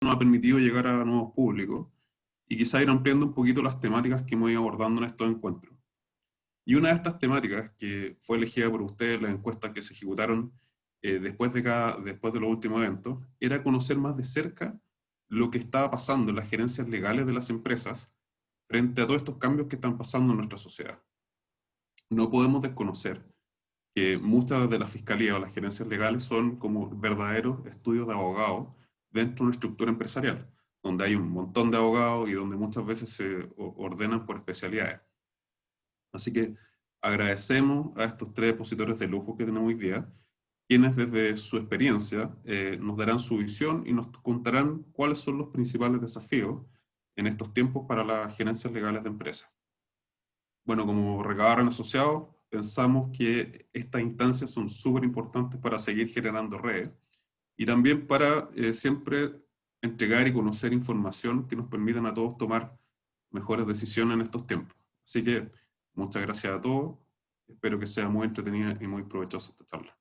nos ha permitido llegar a nuevos públicos y quizá ir ampliando un poquito las temáticas que hemos ido abordando en estos encuentros. Y una de estas temáticas que fue elegida por ustedes en las encuestas que se ejecutaron después de los últimos eventos, era conocer más de cerca lo que estaba pasando en las gerencias legales de las empresas frente a todos estos cambios que están pasando en nuestra sociedad. No podemos desconocer que muchas de las fiscalías o las gerencias legales son como verdaderos estudios de abogados dentro de una estructura empresarial, donde hay un montón de abogados y donde muchas veces se ordenan por especialidades. Así que agradecemos a estos tres expositores de lujo que tenemos hoy día, quienes desde su experiencia nos darán su visión y nos contarán cuáles son los principales desafíos en estos tiempos para las gerencias legales de empresas. Bueno, como Recabar asociados, pensamos que estas instancias son súper importantes para seguir generando redes y también para siempre entregar y conocer información que nos permitan a todos tomar mejores decisiones en estos tiempos. Así que muchas gracias a todos. Espero que sea muy entretenida y muy provechosa esta charla.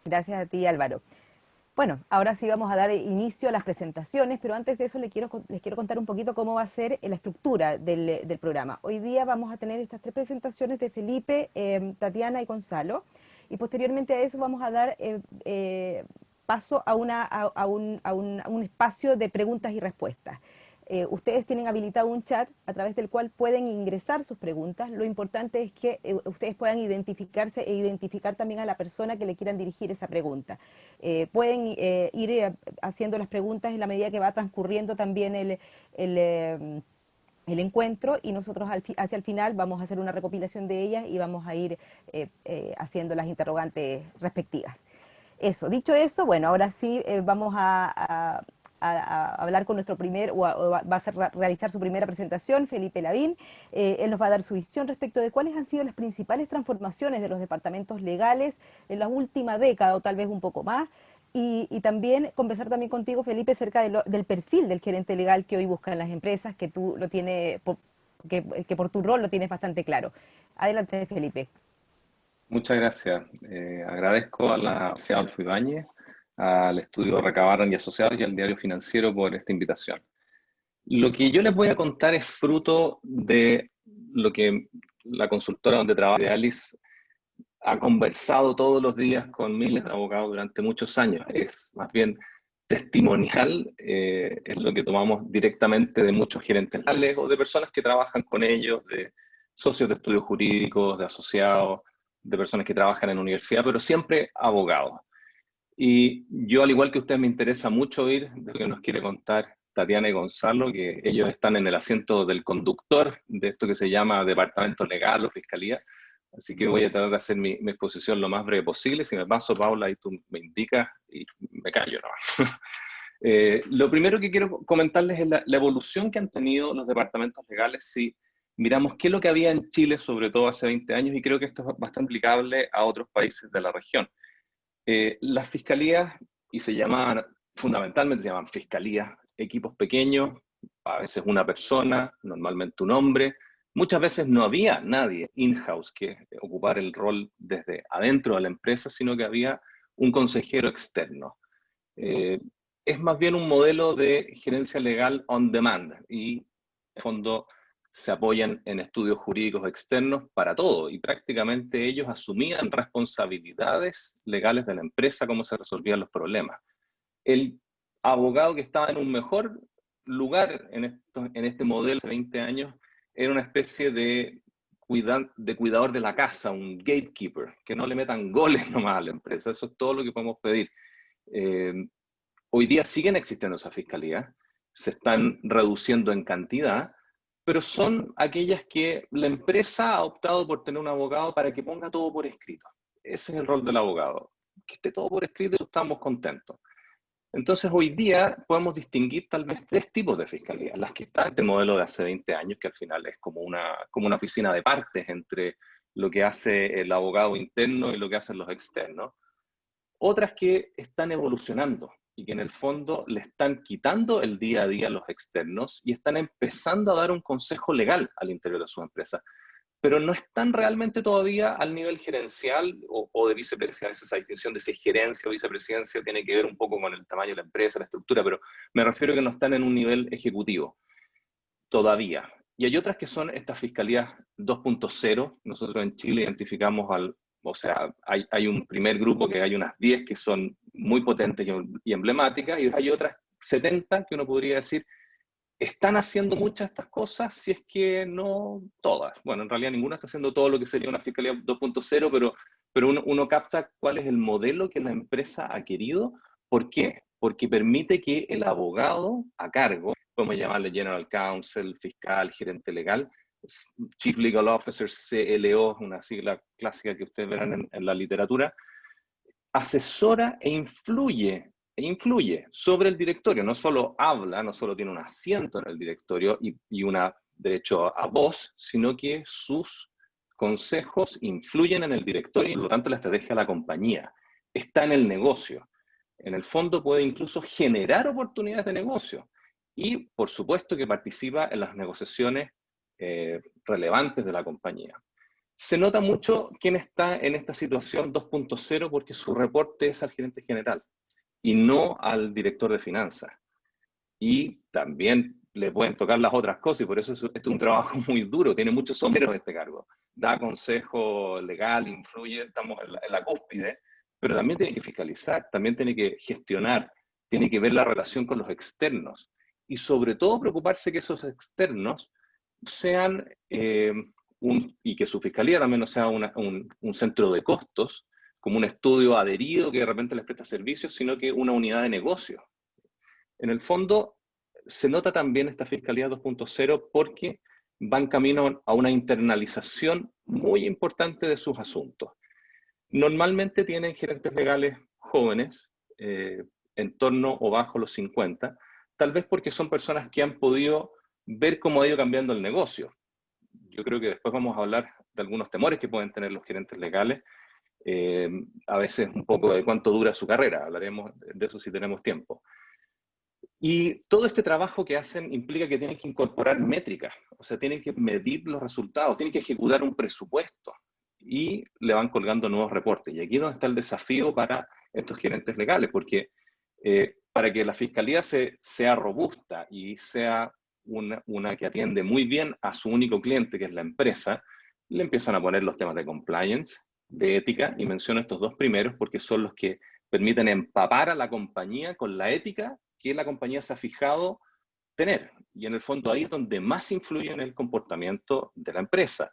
Gracias a ti, Álvaro. Bueno, ahora sí vamos a dar inicio a las presentaciones, pero antes de eso les quiero contar un poquito cómo va a ser la estructura del programa. Hoy día vamos a tener estas tres presentaciones de Felipe, Tatiana y Gonzalo, y posteriormente a eso vamos a dar paso a un espacio de preguntas y respuestas. Ustedes tienen habilitado un chat a través del cual pueden ingresar sus preguntas. Lo importante es que ustedes puedan identificarse e identificar también a la persona que le quieran dirigir esa pregunta. Pueden ir haciendo las preguntas en la medida que va transcurriendo también el encuentro, y nosotros hacia el final vamos a hacer una recopilación de ellas y vamos a ir haciendo las interrogantes respectivas. Eso, dicho eso, bueno, ahora sí vamos a hablar con nuestro va a realizar su primera presentación, Felipe Lavín. Él nos va a dar su visión respecto de cuáles han sido las principales transformaciones de los departamentos legales en la última década o tal vez un poco más. Y también conversar también contigo, Felipe, acerca del perfil del gerente legal que hoy buscan las empresas, que tú lo tienes, que por tu rol lo tienes bastante claro. Adelante, Felipe. Muchas gracias. Agradezco a la Universidad Adolfo Ibáñez, al estudio Recabar y Asociados y al Diario Financiero por esta invitación. Lo que yo les voy a contar es fruto de lo que la consultora donde trabajo, Idealis, ha conversado todos los días con miles de abogados durante muchos años. Es más bien testimonial, es lo que tomamos directamente de muchos gerentes legales o de personas que trabajan con ellos, de socios de estudios jurídicos, de asociados, de personas que trabajan en universidad, pero siempre abogados. Y yo, al igual que usted, me interesa mucho oír de lo que nos quiere contar Tatiana y Gonzalo, que ellos están en el asiento del conductor de esto que se llama departamento legal o fiscalía. Así que voy a tratar de hacer mi exposición lo más breve posible. Si me paso, Paula, y tú me indicas y me callo nomás. Lo primero que quiero comentarles es la evolución que han tenido los departamentos legales si miramos qué es lo que había en Chile, sobre todo hace 20 años, y creo que esto es bastante aplicable a otros países de la región. Las fiscalías, y fundamentalmente se llaman fiscalías, equipos pequeños, a veces una persona, normalmente un hombre. Muchas veces no había nadie in-house que ocupara el rol desde adentro de la empresa, sino que había un consejero externo. Es más bien un modelo de gerencia legal on demand y, en el fondo, se apoyan en estudios jurídicos externos para todo y prácticamente ellos asumían responsabilidades legales de la empresa, cómo se resolvían los problemas. El abogado que estaba en un mejor lugar en este modelo hace 20 años era una especie de cuidador de la casa, un gatekeeper, que no le metan goles nomás a la empresa. Eso es todo lo que podemos pedir. Hoy día siguen existiendo esas fiscalías, se están reduciendo en cantidad, pero son aquellas que la empresa ha optado por tener un abogado para que ponga todo por escrito. Ese es el rol del abogado. Que esté todo por escrito y eso estamos contentos. Entonces, hoy día podemos distinguir tal vez tres tipos de fiscalías. Las que están en este modelo de hace 20 años, que al final es como una oficina de partes entre lo que hace el abogado interno y lo que hacen los externos. Otras que están evolucionando y que en el fondo le están quitando el día a día a los externos y están empezando a dar un consejo legal al interior de su empresa. pero no están realmente todavía al nivel gerencial o de vicepresidencia. Esa distinción de si es gerencia o vicepresidencia tiene que ver un poco con el tamaño de la empresa, la estructura, pero me refiero a que no están en un nivel ejecutivo todavía. Y hay otras que son estas fiscalías 2.0. Nosotros en Chile identificamos o sea, hay un primer grupo que hay unas 10 que son muy potentes y emblemáticas, y hay otras 70 que uno podría decir están haciendo muchas de estas cosas, si es que no todas. Bueno, en realidad ninguna está haciendo todo lo que sería una fiscalía 2.0, pero uno capta cuál es el modelo que la empresa ha querido. ¿Por qué? Porque permite que el abogado a cargo, podemos llamarle General Counsel, fiscal, gerente legal, Chief Legal Officer, CLO, es una sigla clásica que ustedes verán en la literatura, asesora e influye sobre el directorio. No solo habla, no solo tiene un asiento en el directorio y un derecho a voz, sino que sus consejos influyen en el directorio y por lo tanto la estrategia de la compañía. Está en el negocio. En el fondo puede incluso generar oportunidades de negocio. Y por supuesto que participa en las negociaciones relevantes de la compañía. Se nota mucho quién está en esta situación 2.0 porque su reporte es al gerente general y no al director de finanzas. Y también le pueden tocar las otras cosas y por eso este es un trabajo muy duro, tiene muchos sombreros este cargo. Da consejo legal, influye, estamos en la cúspide, pero también tiene que fiscalizar, también tiene que gestionar, tiene que ver la relación con los externos y sobre todo preocuparse que esos externos sean y que su fiscalía también no sea un centro de costos, como un estudio adherido que de repente les presta servicios, sino que una unidad de negocio. En el fondo, se nota también esta fiscalía 2.0 porque van camino a una internalización muy importante de sus asuntos. Normalmente tienen gerentes legales jóvenes, en torno o bajo los 50, tal vez porque son personas que han podido ver cómo ha ido cambiando el negocio. Yo creo que después vamos a hablar de algunos temores que pueden tener los gerentes legales, a veces un poco de cuánto dura su carrera, hablaremos de eso si tenemos tiempo. Y todo este trabajo que hacen implica que tienen que incorporar métricas, o sea, tienen que medir los resultados, tienen que ejecutar un presupuesto y le van colgando nuevos reportes. Y aquí es donde está el desafío para estos gerentes legales, porque para que la fiscalía sea robusta y sea una que atiende muy bien a su único cliente, que es la empresa, le empiezan a poner los temas de compliance, de ética, y menciono estos dos primeros porque son los que permiten empapar a la compañía con la ética que la compañía se ha fijado tener. Y en el fondo ahí es donde más influye en el comportamiento de la empresa.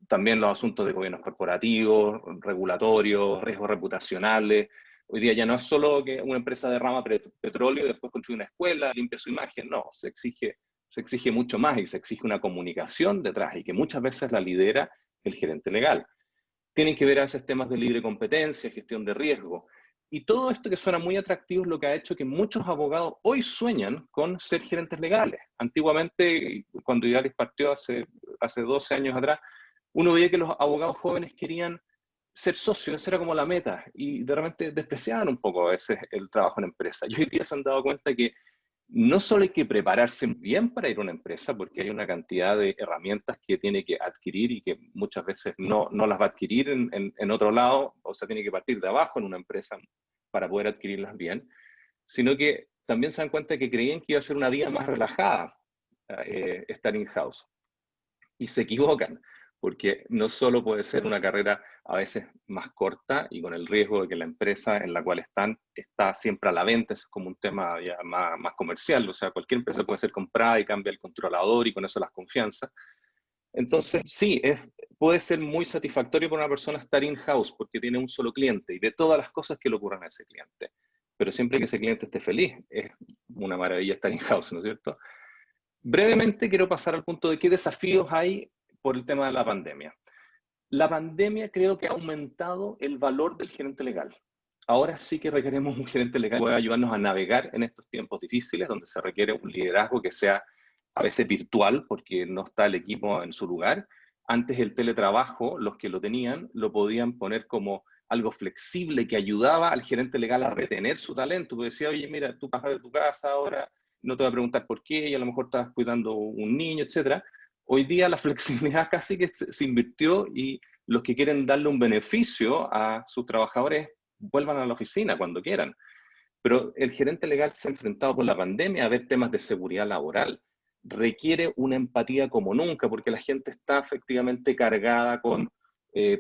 También los asuntos de gobiernos corporativos, regulatorios, riesgos reputacionales. Hoy día ya no es solo que una empresa derrama petróleo y después construye una escuela, limpia su imagen. No, se exige mucho más y se exige una comunicación detrás y que muchas veces la lidera el gerente legal. Tienen que ver a veces temas de libre competencia, gestión de riesgo. Y todo esto que suena muy atractivo es lo que ha hecho que muchos abogados hoy sueñan con ser gerentes legales. Antiguamente, cuando Idealis partió hace 12 años atrás, uno veía que los abogados jóvenes querían ser socios, esa era como la meta, y de repente despreciaban un poco a veces el trabajo en empresa. Y hoy día se han dado cuenta que no solo hay que prepararse bien para ir a una empresa, porque hay una cantidad de herramientas que tiene que adquirir y que muchas veces no las va a adquirir en otro lado, o sea, tiene que partir de abajo en una empresa para poder adquirirlas bien, sino que también se dan cuenta que creían que iba a ser una vida más relajada estar in-house. Y se equivocan, porque no solo puede ser una carrera a veces más corta y con el riesgo de que la empresa en la cual están está siempre a la venta, es como un tema ya más comercial, o sea, cualquier empresa puede ser comprada y cambia el controlador y con eso las confianzas. Entonces, sí, puede ser muy satisfactorio para una persona estar in-house porque tiene un solo cliente y ve todas las cosas que le ocurran a ese cliente. Pero siempre que ese cliente esté feliz, es una maravilla estar in-house, ¿no es cierto? Brevemente quiero pasar al punto de qué desafíos hay por el tema de la pandemia. La pandemia creo que ha aumentado el valor del gerente legal. Ahora sí que requeremos un gerente legal que pueda ayudarnos a navegar en estos tiempos difíciles, donde se requiere un liderazgo que sea a veces virtual, porque no está el equipo en su lugar. Antes el teletrabajo, los que lo tenían, lo podían poner como algo flexible que ayudaba al gerente legal a retener su talento. Porque decía, oye, mira, tú pasas de tu casa ahora, no te voy a preguntar por qué, y a lo mejor estás cuidando un niño, etc. Hoy día la flexibilidad casi que se invirtió y los que quieren darle un beneficio a sus trabajadores vuelvan a la oficina cuando quieran. Pero el gerente legal se ha enfrentado con la pandemia a ver temas de seguridad laboral. Requiere una empatía como nunca porque la gente está efectivamente cargada con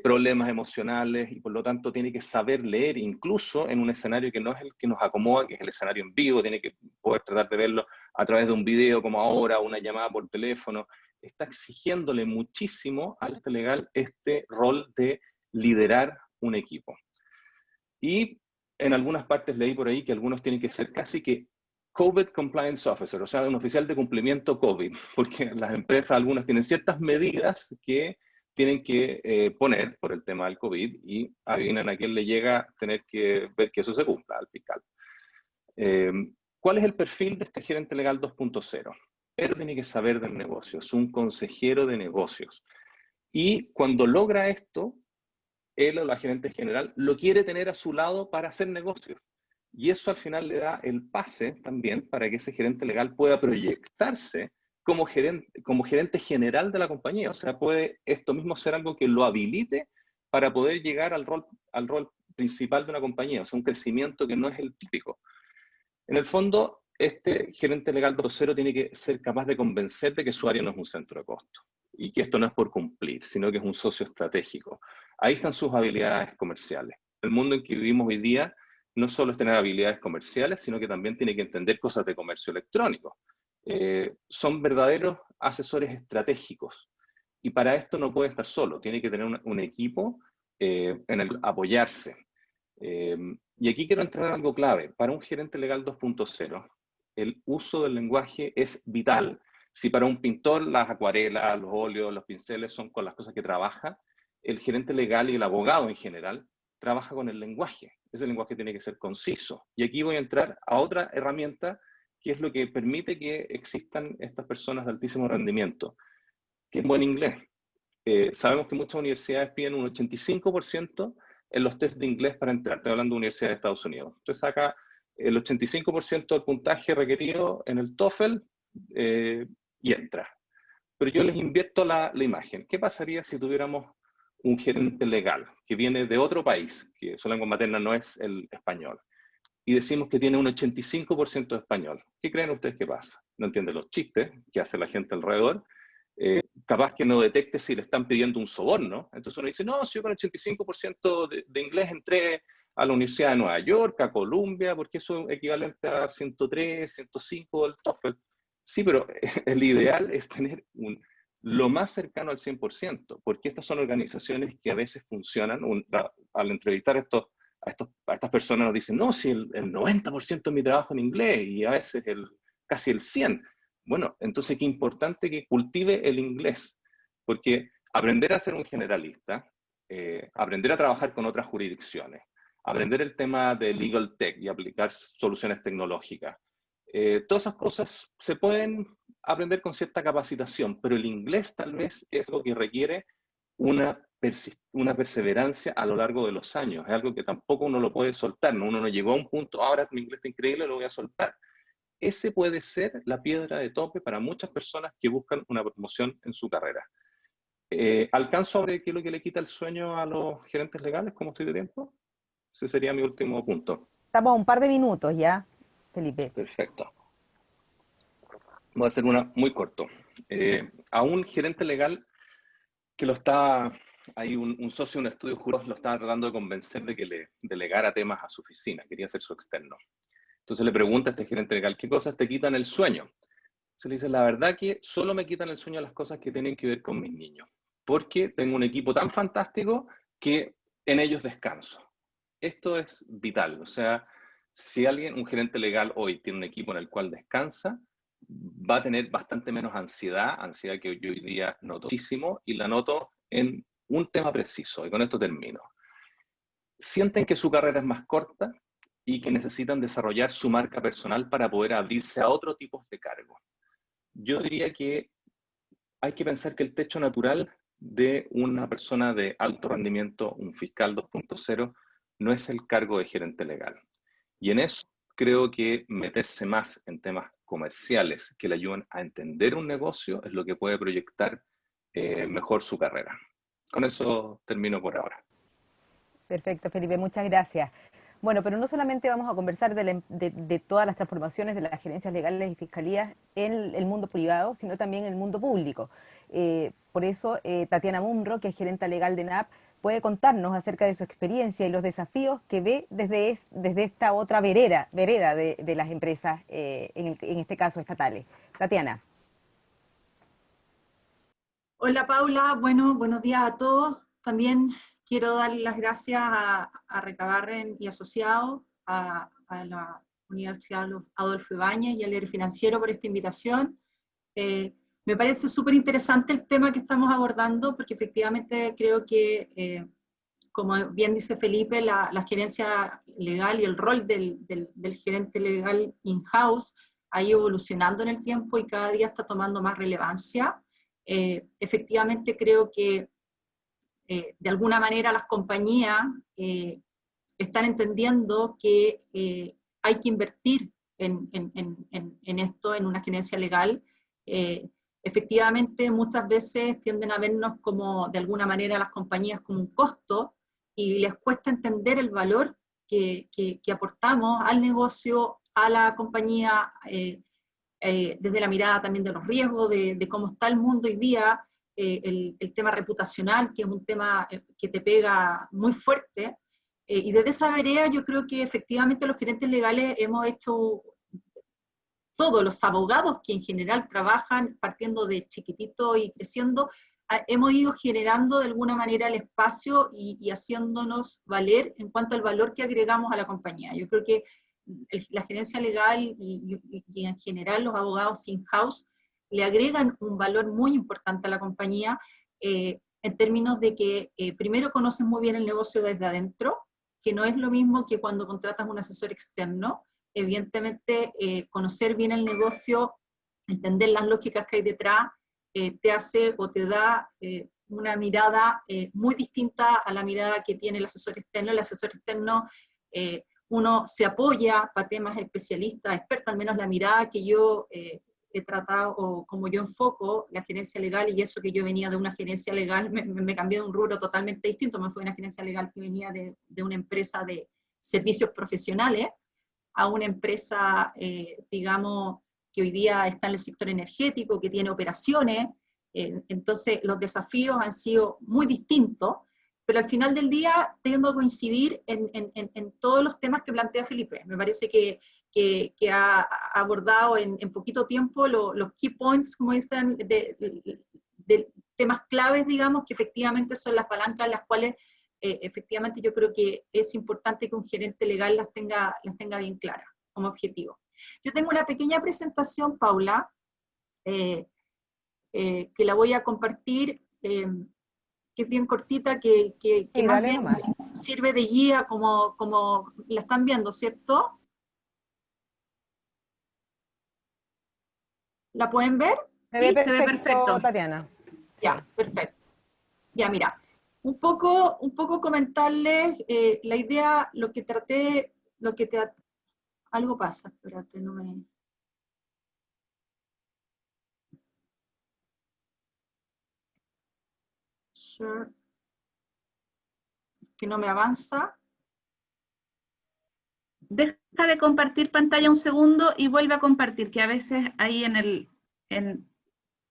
problemas emocionales y por lo tanto tiene que saber leer incluso en un escenario que no es el que nos acomoda, que es el escenario en vivo, tiene que poder tratar de verlo a través de un video como ahora, una llamada por teléfono. Está exigiéndole muchísimo al gerente legal este rol de liderar un equipo. Y en algunas partes leí por ahí que algunos tienen que ser casi que COVID Compliance Officer, o sea, un oficial de cumplimiento COVID, porque las empresas, algunas tienen ciertas medidas que tienen que poner por el tema del COVID y adivinan a quién le llega a tener que ver que eso se cumpla, al fiscal. ¿Cuál es el perfil de este gerente legal 2.0? Él tiene que saber del negocio, es un consejero de negocios. Y cuando logra esto, él o la gerente general lo quiere tener a su lado para hacer negocios. Y eso al final le da el pase también para que ese gerente legal pueda proyectarse como gerente general de la compañía. O sea, puede esto mismo ser algo que lo habilite para poder llegar al rol principal de una compañía. O sea, un crecimiento que no es el típico. En el fondo, este gerente legal 2.0 tiene que ser capaz de convencer de que su área no es un centro de costo y que esto no es por cumplir, sino que es un socio estratégico. Ahí están sus habilidades comerciales. El mundo en que vivimos hoy día no solo es tener habilidades comerciales, sino que también tiene que entender cosas de comercio electrónico. Son verdaderos asesores estratégicos. Y para esto no puede estar solo, tiene que tener un equipo en el apoyarse. Y aquí quiero entrar en algo clave. Para un gerente legal 2.0, el uso del lenguaje es vital. Si para un pintor las acuarelas, los óleos, los pinceles son con las cosas que trabaja, el gerente legal y el abogado en general trabaja con el lenguaje. Ese lenguaje tiene que ser conciso. Y aquí voy a entrar a otra herramienta que es lo que permite que existan estas personas de altísimo rendimiento, que es buen inglés. Sabemos que muchas universidades piden un 85% en los test de inglés para entrar. Estoy hablando de universidades de Estados Unidos. Usted saca el 85% del puntaje requerido en el TOEFL y entra. Pero yo les invierto la imagen. ¿Qué pasaría si tuviéramos un gerente legal que viene de otro país, que su lengua materna no es el español, y decimos que tiene un 85% de español? ¿Qué creen ustedes que pasa? No entiende los chistes que hace la gente alrededor. Capaz que no detecte si le están pidiendo un soborno. Entonces uno dice, no, si yo con 85% de inglés entré a la Universidad de Nueva York, a Columbia, porque eso es equivalente a 103, 105 del TOEFL. Sí, pero el ideal es tener lo más cercano al 100%, porque estas son organizaciones que a veces funcionan. Al entrevistar a estas personas nos dicen, no, si el 90% de mi trabajo en inglés y a veces casi el 100%. Bueno, entonces qué importante que cultive el inglés, porque aprender a ser un generalista, aprender a trabajar con otras jurisdicciones, aprender el tema de legal tech y aplicar soluciones tecnológicas, todas esas cosas se pueden aprender con cierta capacitación, pero el inglés tal vez es lo que requiere una perseverancia a lo largo de los años. Es algo que tampoco uno lo puede soltar, ¿no? Uno no llegó a un punto, ahora mi inglés está increíble, lo voy a soltar. Ese puede ser la piedra de tope para muchas personas que buscan una promoción en su carrera. ¿Alcanzo a ver qué es lo que le quita el sueño a los gerentes legales? ¿Cómo estoy de tiempo? Ese sería mi último punto. Estamos a un par de minutos ya, Felipe. Perfecto. Voy a hacer una muy corto. A un gerente legal que hay un socio de un estudio juros, lo estaba tratando de convencer de que le delegara temas a su oficina, quería ser su externo. Entonces le pregunta a este gerente legal, ¿qué cosas te quitan el sueño? Se le dice, la verdad que solo me quitan el sueño las cosas que tienen que ver con mis niños, porque tengo un equipo tan fantástico que en ellos descanso. Esto es vital, o sea, si un gerente legal hoy tiene un equipo en el cual descansa, va a tener bastante menos ansiedad que yo hoy día noto muchísimo, y la noto en un tema preciso, y con esto termino. Sienten que su carrera es más corta y que necesitan desarrollar su marca personal para poder abrirse a otro tipo de cargos. Yo diría que hay que pensar que el techo natural de una persona de alto rendimiento, un fiscal 2.0, no es el cargo de gerente legal. Y en eso creo que meterse más en temas comerciales que le ayuden a entender un negocio es lo que puede proyectar mejor su carrera. Con eso termino por ahora. Perfecto, Felipe, muchas gracias. Bueno, pero no solamente vamos a conversar de todas las transformaciones de las gerencias legales y fiscalías en el mundo privado, sino también en el mundo público. Por eso, Tatiana Munro, que es gerenta legal de NAP, puede contarnos acerca de su experiencia y los desafíos que ve desde esta otra vereda de las empresas, en este caso estatales. Tatiana. Hola Paula, bueno, buenos días a todos. También quiero dar las gracias a Recabarren y Asociados, a la Universidad Adolfo Ibáñez y al Diario Financiero por esta invitación. Me parece súper interesante el tema que estamos abordando, porque efectivamente creo que, como bien dice Felipe, la gerencia legal y el rol del gerente legal in-house ha ido evolucionando en el tiempo y cada día está tomando más relevancia. Efectivamente creo que de alguna manera las compañías están entendiendo que hay que invertir en esto, en una gerencia legal. Efectivamente, muchas veces tienden a vernos como, de alguna manera, las compañías como un costo, y les cuesta entender el valor que aportamos al negocio, a la compañía, desde la mirada también de los riesgos, de cómo está el mundo hoy día, el tema reputacional, que es un tema que te pega muy fuerte, y desde esa vereda yo creo que efectivamente los gerentes legales hemos hecho, todos los abogados que en general trabajan partiendo de chiquitito y creciendo, hemos ido generando de alguna manera el espacio y haciéndonos valer en cuanto al valor que agregamos a la compañía. Yo creo que la gerencia legal y en general los abogados in-house le agregan un valor muy importante a la compañía, en términos de que primero conocen muy bien el negocio desde adentro, que no es lo mismo que cuando contratas un asesor externo. Evidentemente, conocer bien el negocio, entender las lógicas que hay detrás, te hace o te da una mirada muy distinta a la mirada que tiene el asesor externo. El asesor externo, uno se apoya para temas especialistas, expertos, al menos la mirada que yo he tratado, o como yo enfoco la gerencia legal, y eso que yo venía de una gerencia legal, me cambié de un rubro totalmente distinto, me fue una gerencia legal que venía de una empresa de servicios profesionales, a una empresa, digamos, que hoy día está en el sector energético, que tiene operaciones. Entonces los desafíos han sido muy distintos, pero al final del día tiendo a coincidir en todos los temas que plantea Felipe. Me parece que ha abordado en poquito tiempo los key points, como dicen, de temas claves, digamos, que efectivamente son las palancas en las cuales efectivamente yo creo que es importante que un gerente legal las tenga bien claras como objetivo. Yo tengo una pequeña presentación, Paula, que la voy a compartir, que es bien cortita, que más bien sirve de guía, como la están viendo, ¿cierto? ¿La pueden ver? Se ve perfecto, Tatiana. Ya, perfecto. Ya, mira, un poco comentarles la idea, algo pasa, espérate, no me... Sure. Que no me avanza. Deja de compartir pantalla un segundo y vuelve a compartir, que a veces ahí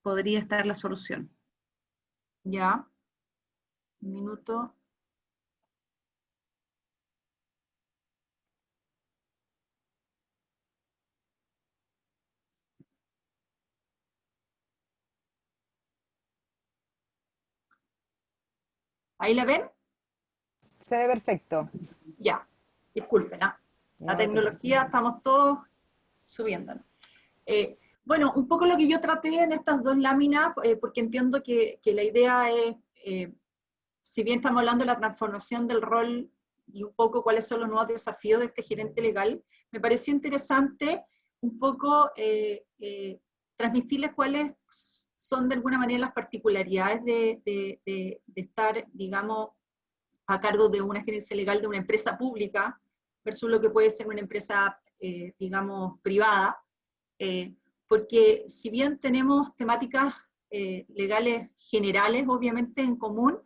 podría estar la solución. Ya. Un minuto. ¿Ahí la ven? Se ve perfecto. Ya, disculpen, ¿ah? La tecnología, estamos todos subiéndonos. Bueno, un poco lo que yo traté en estas dos láminas, porque entiendo que la idea es, si bien estamos hablando de la transformación del rol y un poco cuáles son los nuevos desafíos de este gerente legal, me pareció interesante un poco transmitirles cuáles son de alguna manera las particularidades de estar, digamos, a cargo de una gerencia legal de una empresa pública versus lo que puede ser una empresa, digamos, privada. porque si bien tenemos temáticas legales generales, obviamente en común,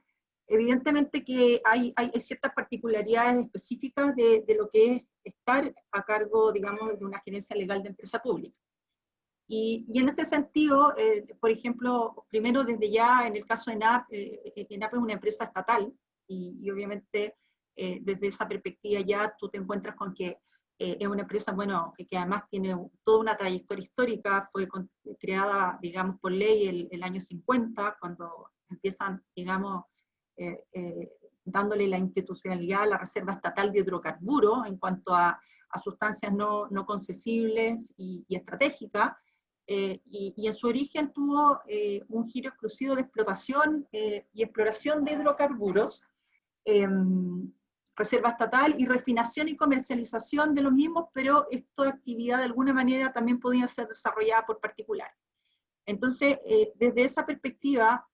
evidentemente que hay ciertas particularidades específicas de lo que es estar a cargo, digamos, de una gerencia legal de empresa pública. Y en este sentido, por ejemplo, primero desde ya en el caso de ENAP, ENAP es una empresa estatal, y obviamente desde esa perspectiva ya tú te encuentras con que es una empresa, bueno, que además tiene toda una trayectoria histórica, fue creada, digamos, por ley el año 50, cuando empiezan, digamos, dándole la institucionalidad a la Reserva Estatal de Hidrocarburos en cuanto a sustancias no concesibles y estratégicas, y en su origen tuvo un giro exclusivo de explotación y exploración de hidrocarburos, reserva estatal y refinación y comercialización de los mismos, pero esta actividad de alguna manera también podía ser desarrollada por particulares. Entonces, desde esa perspectiva,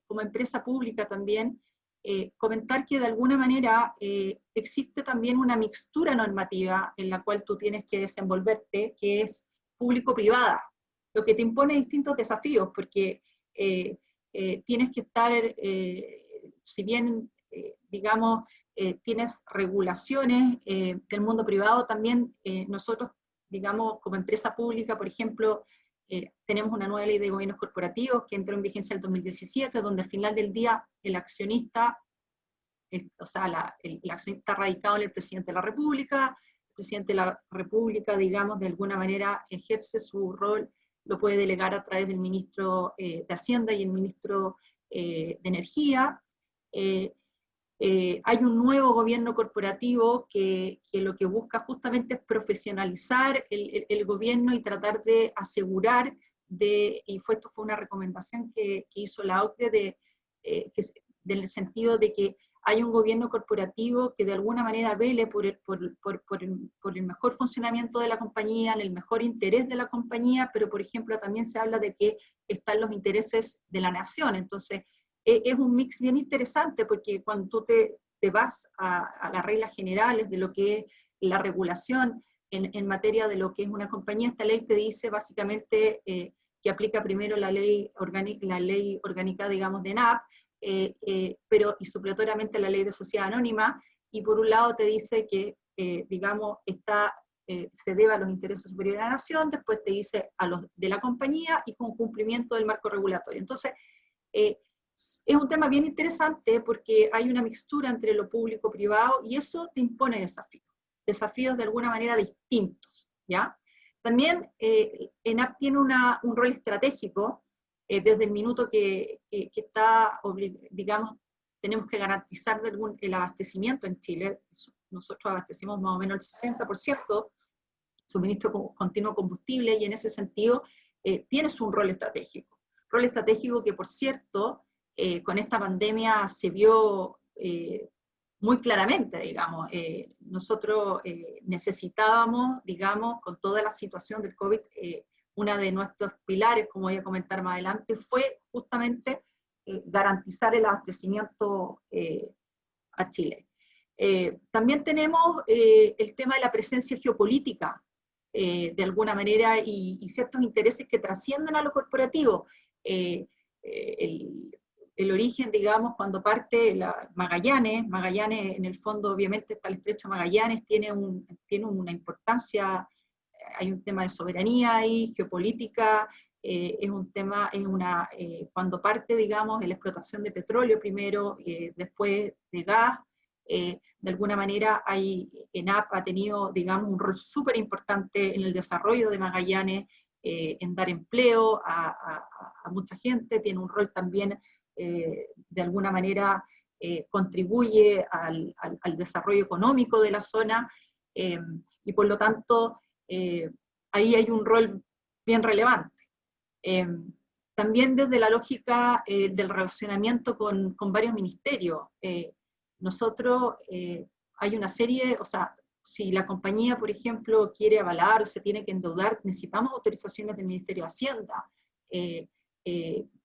como empresa pública también, comentar que de alguna manera existe también una mixtura normativa en la cual tú tienes que desenvolverte, que es público-privada, lo que te impone distintos desafíos, porque tienes que estar, si bien, digamos, tienes regulaciones del mundo privado, también nosotros, digamos, como empresa pública, por ejemplo, tenemos una nueva ley de gobiernos corporativos que entró en vigencia en el 2017, donde al final del día el accionista, o sea, el accionista radicado en el presidente de la República, el presidente de la República, digamos, de alguna manera ejerce su rol, lo puede delegar a través del ministro de Hacienda y el ministro de Energía. Hay un nuevo gobierno corporativo que lo que busca justamente es profesionalizar el gobierno y tratar de asegurar, esto fue una recomendación que hizo la OCDE, del sentido de que hay un gobierno corporativo que de alguna manera vele por el mejor funcionamiento de la compañía, en el mejor interés de la compañía, pero por ejemplo también se habla de que están los intereses de la nación. Entonces, es un mix bien interesante, porque cuando tú te vas a las reglas generales de lo que es la regulación en materia de lo que es una compañía, esta ley te dice básicamente que aplica primero la ley orgánica, digamos, de ENAP, pero y supletoriamente la ley de sociedad anónima, y por un lado te dice que, digamos, se debe a los intereses superiores de la nación, después te dice a los de la compañía y con cumplimiento del marco regulatorio. Entonces, es un tema bien interesante porque hay una mixtura entre lo público-privado y eso te impone desafíos de alguna manera distintos, ¿ya? También ENAP tiene un rol estratégico desde el minuto que está, digamos, tenemos que garantizar el abastecimiento en Chile. Nosotros abastecimos más o menos el 60% suministro continuo de combustible, y en ese sentido tienes un rol estratégico. Rol estratégico que, por cierto, con esta pandemia se vio muy claramente, digamos. Nosotros necesitábamos, digamos, con toda la situación del COVID, una de nuestros pilares, como voy a comentar más adelante, fue justamente garantizar el abastecimiento a Chile. También tenemos el tema de la presencia geopolítica, de alguna manera, y ciertos intereses que trascienden a lo corporativo. El origen, digamos, cuando parte Magallanes en el fondo obviamente está el estrecho Magallanes, tiene una importancia, hay un tema de soberanía ahí, geopolítica, es un tema, cuando parte, digamos, de la explotación de petróleo primero, después de gas, de alguna manera ENAP ha tenido, digamos, un rol súper importante en el desarrollo de Magallanes, en dar empleo a mucha gente, tiene un rol también, de alguna manera, contribuye al desarrollo económico de la zona, y por lo tanto, ahí hay un rol bien relevante. También desde la lógica del relacionamiento con varios ministerios. Nosotros, hay una serie, o sea, si la compañía, por ejemplo, quiere avalar o se tiene que endeudar, necesitamos autorizaciones del Ministerio de Hacienda.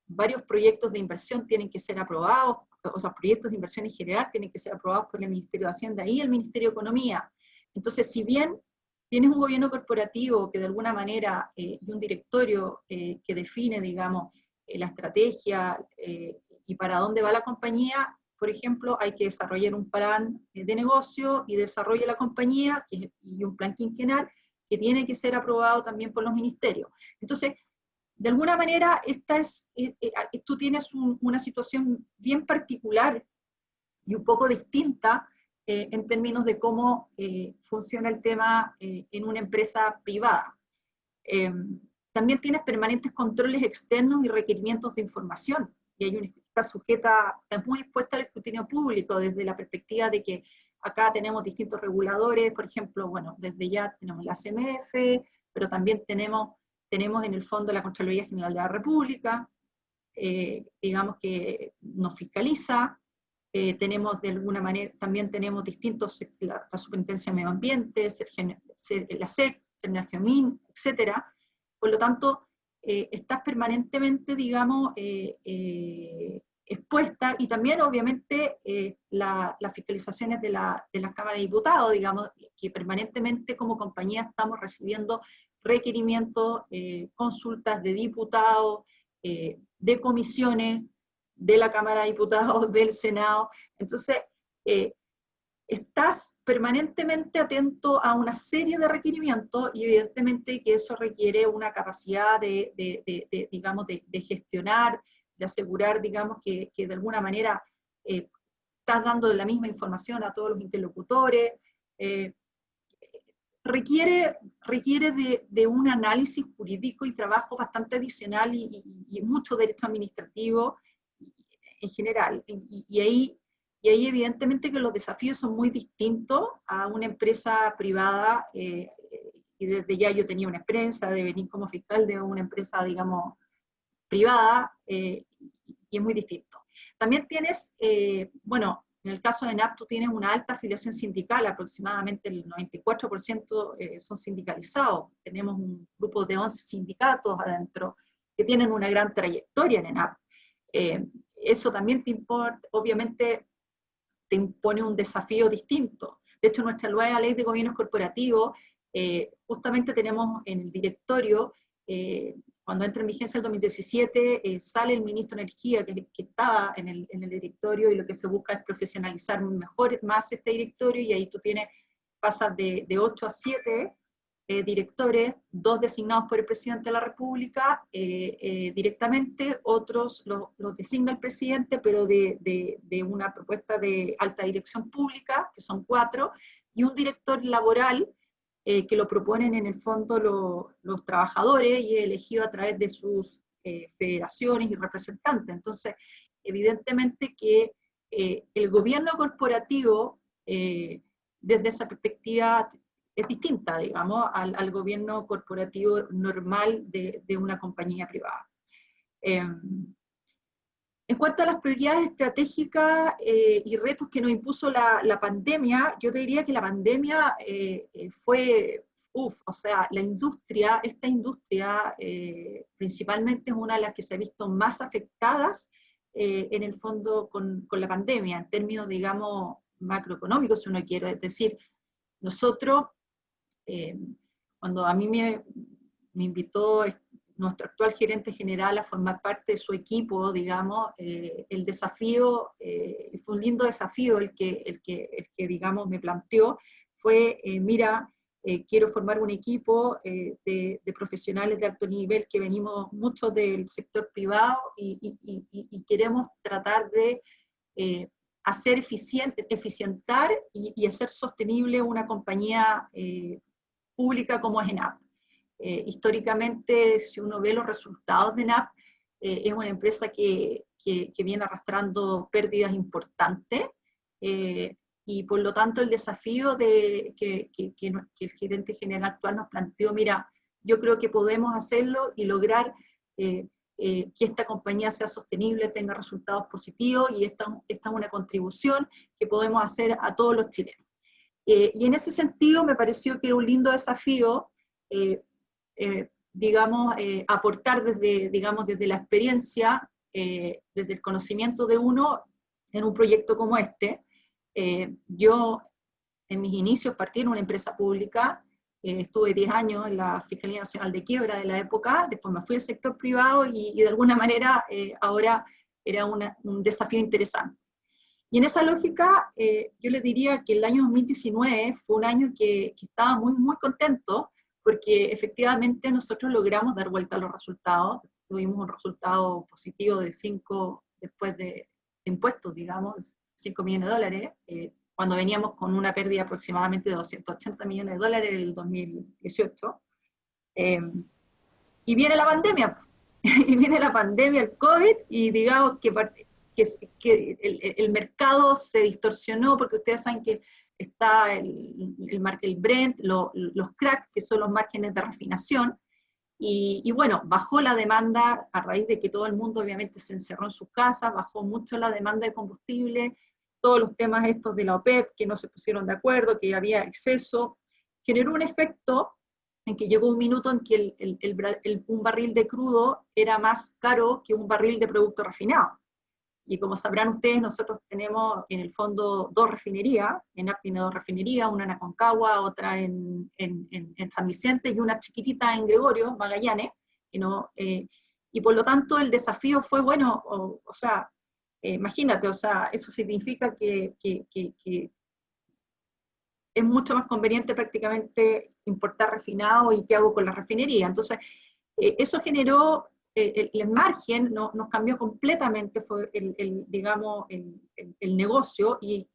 Varios proyectos de inversión tienen que ser aprobados, o sea, proyectos de inversión en general tienen que ser aprobados por el Ministerio de Hacienda y el Ministerio de Economía. Entonces, si bien tienes un gobierno corporativo que de alguna manera, y un directorio que define, digamos, la estrategia y para dónde va la compañía, por ejemplo, hay que desarrollar un plan de negocio y desarrolla la compañía y un plan quinquenal que tiene que ser aprobado también por los ministerios. Entonces, de alguna manera, tú tienes una situación bien particular y un poco distinta en términos de cómo funciona el tema en una empresa privada. También tienes permanentes controles externos y requerimientos de información, y está muy expuesta al escrutinio público desde la perspectiva de que acá tenemos distintos reguladores, por ejemplo, bueno, desde ya tenemos la CMF, pero también tenemos en el fondo la Contraloría General de la República, digamos que nos fiscaliza, tenemos de alguna manera, también tenemos distintos, la Superintendencia de Medio Ambiente, la SEC, Senergeomin, etcétera. Por lo tanto, estás permanentemente, digamos, expuesta, y también obviamente las fiscalizaciones de las cámaras de diputados, digamos, que permanentemente como compañía estamos recibiendo requerimientos, consultas de diputados, de comisiones, de la Cámara de Diputados, del Senado. Entonces, estás permanentemente atento a una serie de requerimientos, y evidentemente que eso requiere una capacidad digamos, de gestionar, de asegurar, digamos, que de alguna manera estás dando la misma información a todos los interlocutores. Requiere de un análisis jurídico y trabajo bastante adicional y mucho derecho administrativo en general. Y ahí evidentemente que los desafíos son muy distintos a una empresa privada, y desde ya yo tenía una experiencia de venir como fiscal de una empresa, digamos, privada, y es muy distinto. También tienes, bueno, en el caso de NAP tú tienes una alta afiliación sindical, aproximadamente el 94% son sindicalizados. Tenemos un grupo de 11 sindicatos adentro que tienen una gran trayectoria en ENAP. Eso también te importa, obviamente te impone un desafío distinto. De hecho, nuestra nueva ley de gobiernos corporativos, justamente tenemos en el directorio, cuando entra en vigencia el 2017, sale el ministro de Energía que estaba en el directorio, y lo que se busca es profesionalizar más este directorio, y ahí tú pasas de 8 a 7 directores, 2 designados por el presidente de la República directamente, otros los designa el presidente, pero de una propuesta de alta dirección pública, que son 4, y un director laboral que lo proponen en el fondo los trabajadores, y es elegido a través de sus federaciones y representantes. Entonces, evidentemente que el gobierno corporativo, desde esa perspectiva, es distinta, digamos, al gobierno corporativo normal de una compañía privada. En cuanto a las prioridades estratégicas y retos que nos impuso la pandemia, yo te diría que la pandemia fue, o sea, esta industria principalmente es una de las que se ha visto más afectadas en el fondo con la pandemia, en términos, digamos, macroeconómicos, si uno quiere. Es decir, nosotros, cuando a mí me invitó nuestro actual gerente general a formar parte de su equipo, digamos, el desafío, fue un lindo desafío el que digamos, me planteó, fue, mira, quiero formar un equipo de profesionales de alto nivel que venimos muchos del sector privado y queremos tratar de hacer eficientar y hacer sostenible una compañía pública como es ENAP. Históricamente, si uno ve los resultados de ENAP, es una empresa que viene arrastrando pérdidas importantes, y por lo tanto el desafío que el gerente general actual nos planteó, mira, yo creo que podemos hacerlo y lograr que esta compañía sea sostenible, tenga resultados positivos, y esta es una contribución que podemos hacer a todos los chilenos. Y en ese sentido me pareció que era un lindo desafío, digamos, aportar desde la experiencia, desde el conocimiento de uno en un proyecto como este. Yo en mis inicios partí en una empresa pública, estuve 10 años en la Fiscalía Nacional de Quiebra de la época, después me fui al sector privado y de alguna manera ahora era un desafío interesante. Y en esa lógica, yo les diría que el año 2019 fue un año que estaba muy, muy contento, porque efectivamente nosotros logramos dar vuelta a los resultados. Tuvimos un resultado positivo de 5, después de impuestos, digamos, 5 millones de dólares, cuando veníamos con una pérdida aproximadamente de 280 millones de dólares en el 2018. Y viene la pandemia, y viene la pandemia, el COVID, y digamos que el mercado se distorsionó, porque ustedes saben que está el Brent, los cracks, que son los márgenes de refinación, y bueno, bajó la demanda a raíz de que todo el mundo obviamente se encerró en sus casas, bajó mucho la demanda de combustible, todos los temas estos de la OPEP, que no se pusieron de acuerdo, que había exceso, generó un efecto en que llegó un minuto en que un barril de crudo era más caro que un barril de producto refinado. Y como sabrán ustedes, nosotros tenemos en el fondo 2 refinerías, ENAP tiene 2 refinerías, una en Aconcagua, otra en San Vicente y una chiquitita en Gregorio, Magallanes, y por lo tanto el desafío fue, bueno, o sea, imagínate, o sea, eso significa que es mucho más conveniente prácticamente importar refinado y qué hago con la refinería. Entonces, eso generó el margen, nos cambió completamente, fue digamos, el negocio, y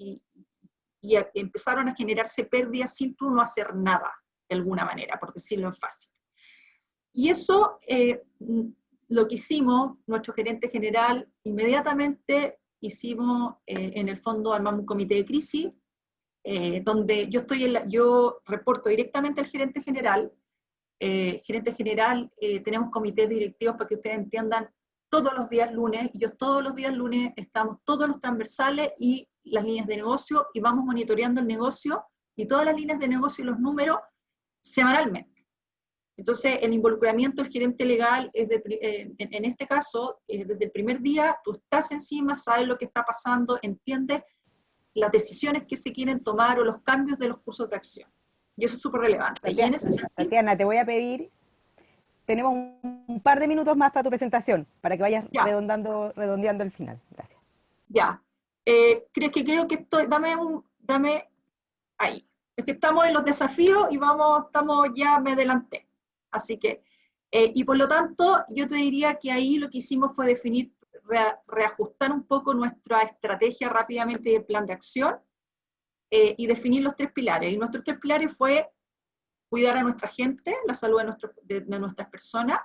empezaron a generarse pérdidas sin tú no hacer nada, de alguna manera, por decirlo en fácil. Y eso, lo que hicimos, nuestro gerente general, inmediatamente hicimos, en el fondo armamos un comité de crisis, donde yo reporto directamente al gerente general. Tenemos comités directivos para que ustedes entiendan, todos los días lunes, y yo todos los días lunes estamos todos los transversales y las líneas de negocio, y vamos monitoreando el negocio y todas las líneas de negocio y los números semanalmente. Entonces, el involucramiento del gerente legal es en este caso, desde el primer día, tú estás encima, sabes lo que está pasando, entiendes las decisiones que se quieren tomar o los cambios de los cursos de acción. Y eso es súper relevante. Tatiana, y en ese sentido, Tatiana, te voy a pedir, tenemos un par de minutos más para tu presentación, para que vayas redondeando el final. Gracias. Ya. Creo que estoy, dame ahí. Es que estamos en los desafíos y ya me adelanté. Así que, y por lo tanto, yo te diría que ahí lo que hicimos fue definir, reajustar un poco nuestra estrategia rápidamente del plan de acción, y definir los 3 pilares. Y nuestros 3 pilares fue cuidar a nuestra gente, la salud de nuestras personas,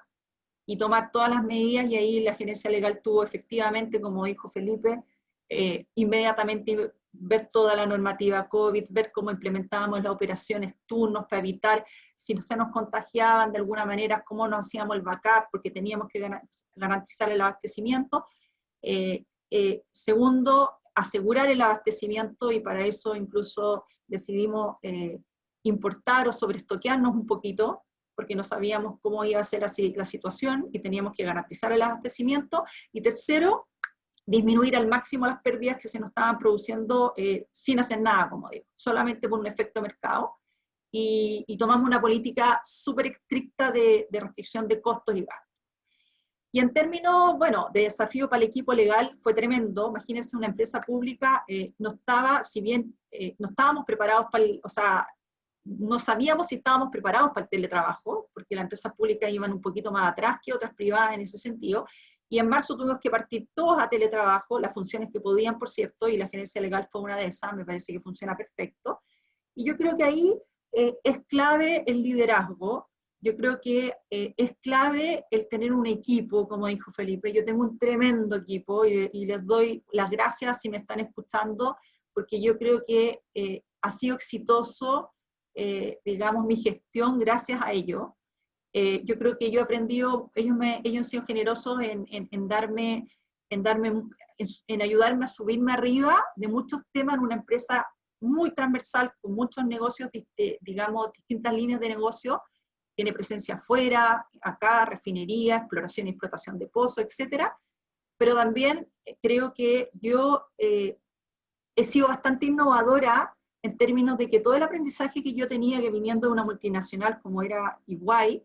y tomar todas las medidas, y ahí la gerencia legal tuvo efectivamente, como dijo Felipe, inmediatamente ver toda la normativa COVID, ver cómo implementábamos las operaciones turnos para evitar, si se nos contagiaban de alguna manera, cómo nos hacíamos el backup, porque teníamos que garantizar el abastecimiento. Segundo, asegurar el abastecimiento, y para eso incluso decidimos importar o sobreestoquearnos un poquito, porque no sabíamos cómo iba a ser la situación y teníamos que garantizar el abastecimiento. Y tercero, disminuir al máximo las pérdidas que se nos estaban produciendo sin hacer nada, como digo, solamente por un efecto mercado, y tomamos una política súper estricta de restricción de costos y gastos. Y en términos, bueno, de desafío para el equipo legal fue tremendo. Imagínense, una empresa pública, no estábamos preparados o sea, no sabíamos si estábamos preparados para el teletrabajo, porque las empresas públicas iban un poquito más atrás que otras privadas en ese sentido, y en marzo tuvimos que partir todos a teletrabajo, las funciones que podían, por cierto, y la gerencia legal fue una de esas, me parece que funciona perfecto. Y yo creo que ahí es clave el liderazgo. Yo creo que es clave el tener un equipo, como dijo Felipe. Yo tengo un tremendo equipo, y les doy las gracias si me están escuchando, porque yo creo que ha sido exitoso, digamos, mi gestión gracias a ellos. Yo creo que yo he aprendido, ellos han sido generosos en ayudarme a subirme arriba de muchos temas en una empresa muy transversal, con muchos negocios, digamos, distintas líneas de negocio. Tiene presencia afuera, acá, refinería, exploración y explotación de pozos, etcétera. Pero también creo que yo he sido bastante innovadora en términos de que todo el aprendizaje que yo tenía que viniendo de una multinacional como era EY,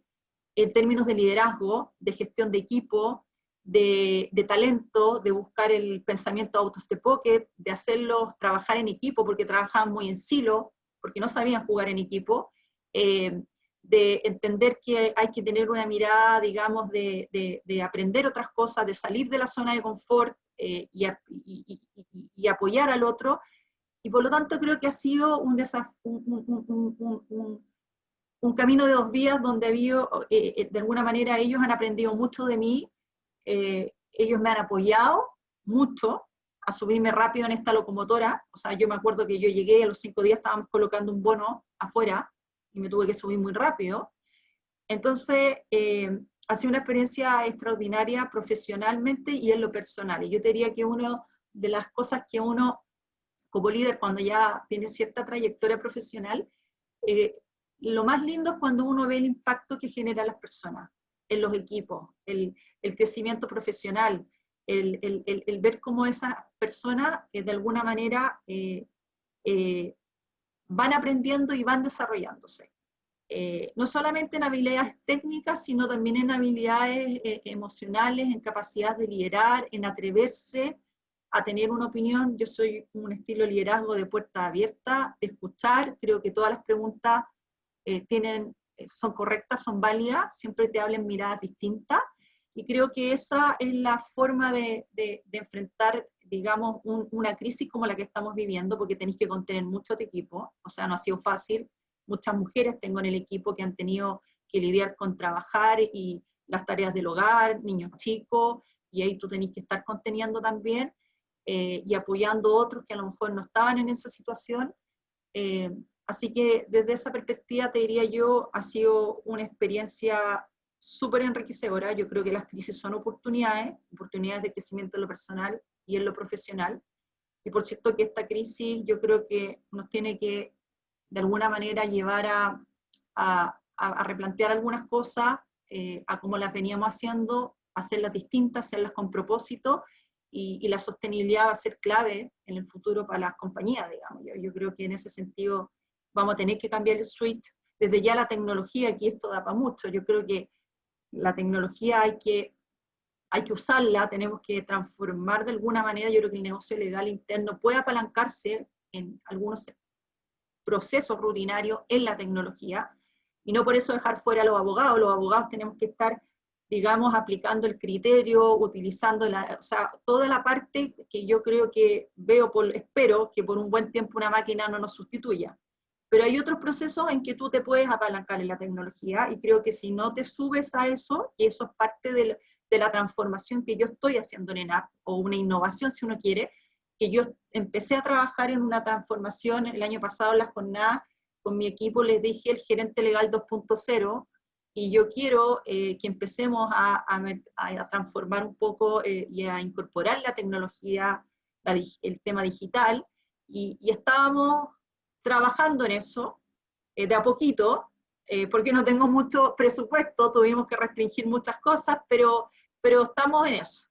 en términos de liderazgo, de gestión de equipo, de talento, de buscar el pensamiento out of the pocket, de hacerlos trabajar en equipo, porque trabajaban muy en silo, porque no sabían jugar en equipo, de entender que hay que tener una mirada, digamos, de aprender otras cosas, de salir de la zona de confort y apoyar al otro. Y por lo tanto creo que ha sido un camino de dos vías donde de alguna manera ellos han aprendido mucho de mí, ellos me han apoyado mucho a subirme rápido en esta locomotora. O sea, yo me acuerdo que yo llegué, a los 5 días estábamos colocando un bono afuera y me tuve que subir muy rápido. Entonces, ha sido una experiencia extraordinaria profesionalmente y en lo personal. Y yo te diría que una de las cosas que uno, como líder, cuando ya tiene cierta trayectoria profesional, lo más lindo es cuando uno ve el impacto que genera las personas en los equipos, el crecimiento profesional, el ver cómo esas personas de alguna manera van aprendiendo y van desarrollándose. No solamente en habilidades técnicas, sino también en habilidades emocionales, en capacidad de liderar, en atreverse a tener una opinión. Yo soy un estilo de liderazgo de puerta abierta, de escuchar. Creo que todas las preguntas son correctas, son válidas, siempre te hablan miradas distintas, y creo que esa es la forma de enfrentar, digamos, una crisis como la que estamos viviendo, porque tenéis que contener mucho tu equipo. O sea, no ha sido fácil. Muchas mujeres tengo en el equipo que han tenido que lidiar con trabajar y las tareas del hogar, niños chicos, y ahí tú tenés que estar conteniendo también, y apoyando a otros que a lo mejor no estaban en esa situación. Así que desde esa perspectiva te diría yo, ha sido una experiencia súper enriquecedora. Yo creo que las crisis son oportunidades de crecimiento en lo personal y en lo profesional. Y por cierto que esta crisis yo creo que nos tiene que de alguna manera llevar a replantear algunas cosas, a cómo las veníamos haciendo, hacerlas distintas, hacerlas con propósito, y la sostenibilidad va a ser clave en el futuro para las compañías, digamos. Yo creo que en ese sentido vamos a tener que cambiar el switch. Desde ya la tecnología, aquí esto da para mucho. Yo creo que la tecnología hay que usarla, tenemos que transformar de alguna manera. Yo creo que el negocio legal interno puede apalancarse en algunos procesos rutinarios en la tecnología, y no por eso dejar fuera a los abogados. Los abogados tenemos que estar, digamos, aplicando el criterio, utilizando o sea, toda la parte que yo creo que espero que por un buen tiempo una máquina no nos sustituya. Pero hay otros procesos en que tú te puedes apalancar en la tecnología, y creo que si no te subes a eso, y eso es parte de la transformación que yo estoy haciendo en ENAP, o una innovación si uno quiere, que yo empecé a trabajar en una transformación el año pasado en las jornadas, con mi equipo les dije el gerente legal 2.0, y yo quiero que empecemos a transformar un poco y a incorporar la tecnología, el tema digital, y estábamos trabajando en eso de a poquito, porque no tengo mucho presupuesto, tuvimos que restringir muchas cosas, pero estamos en eso.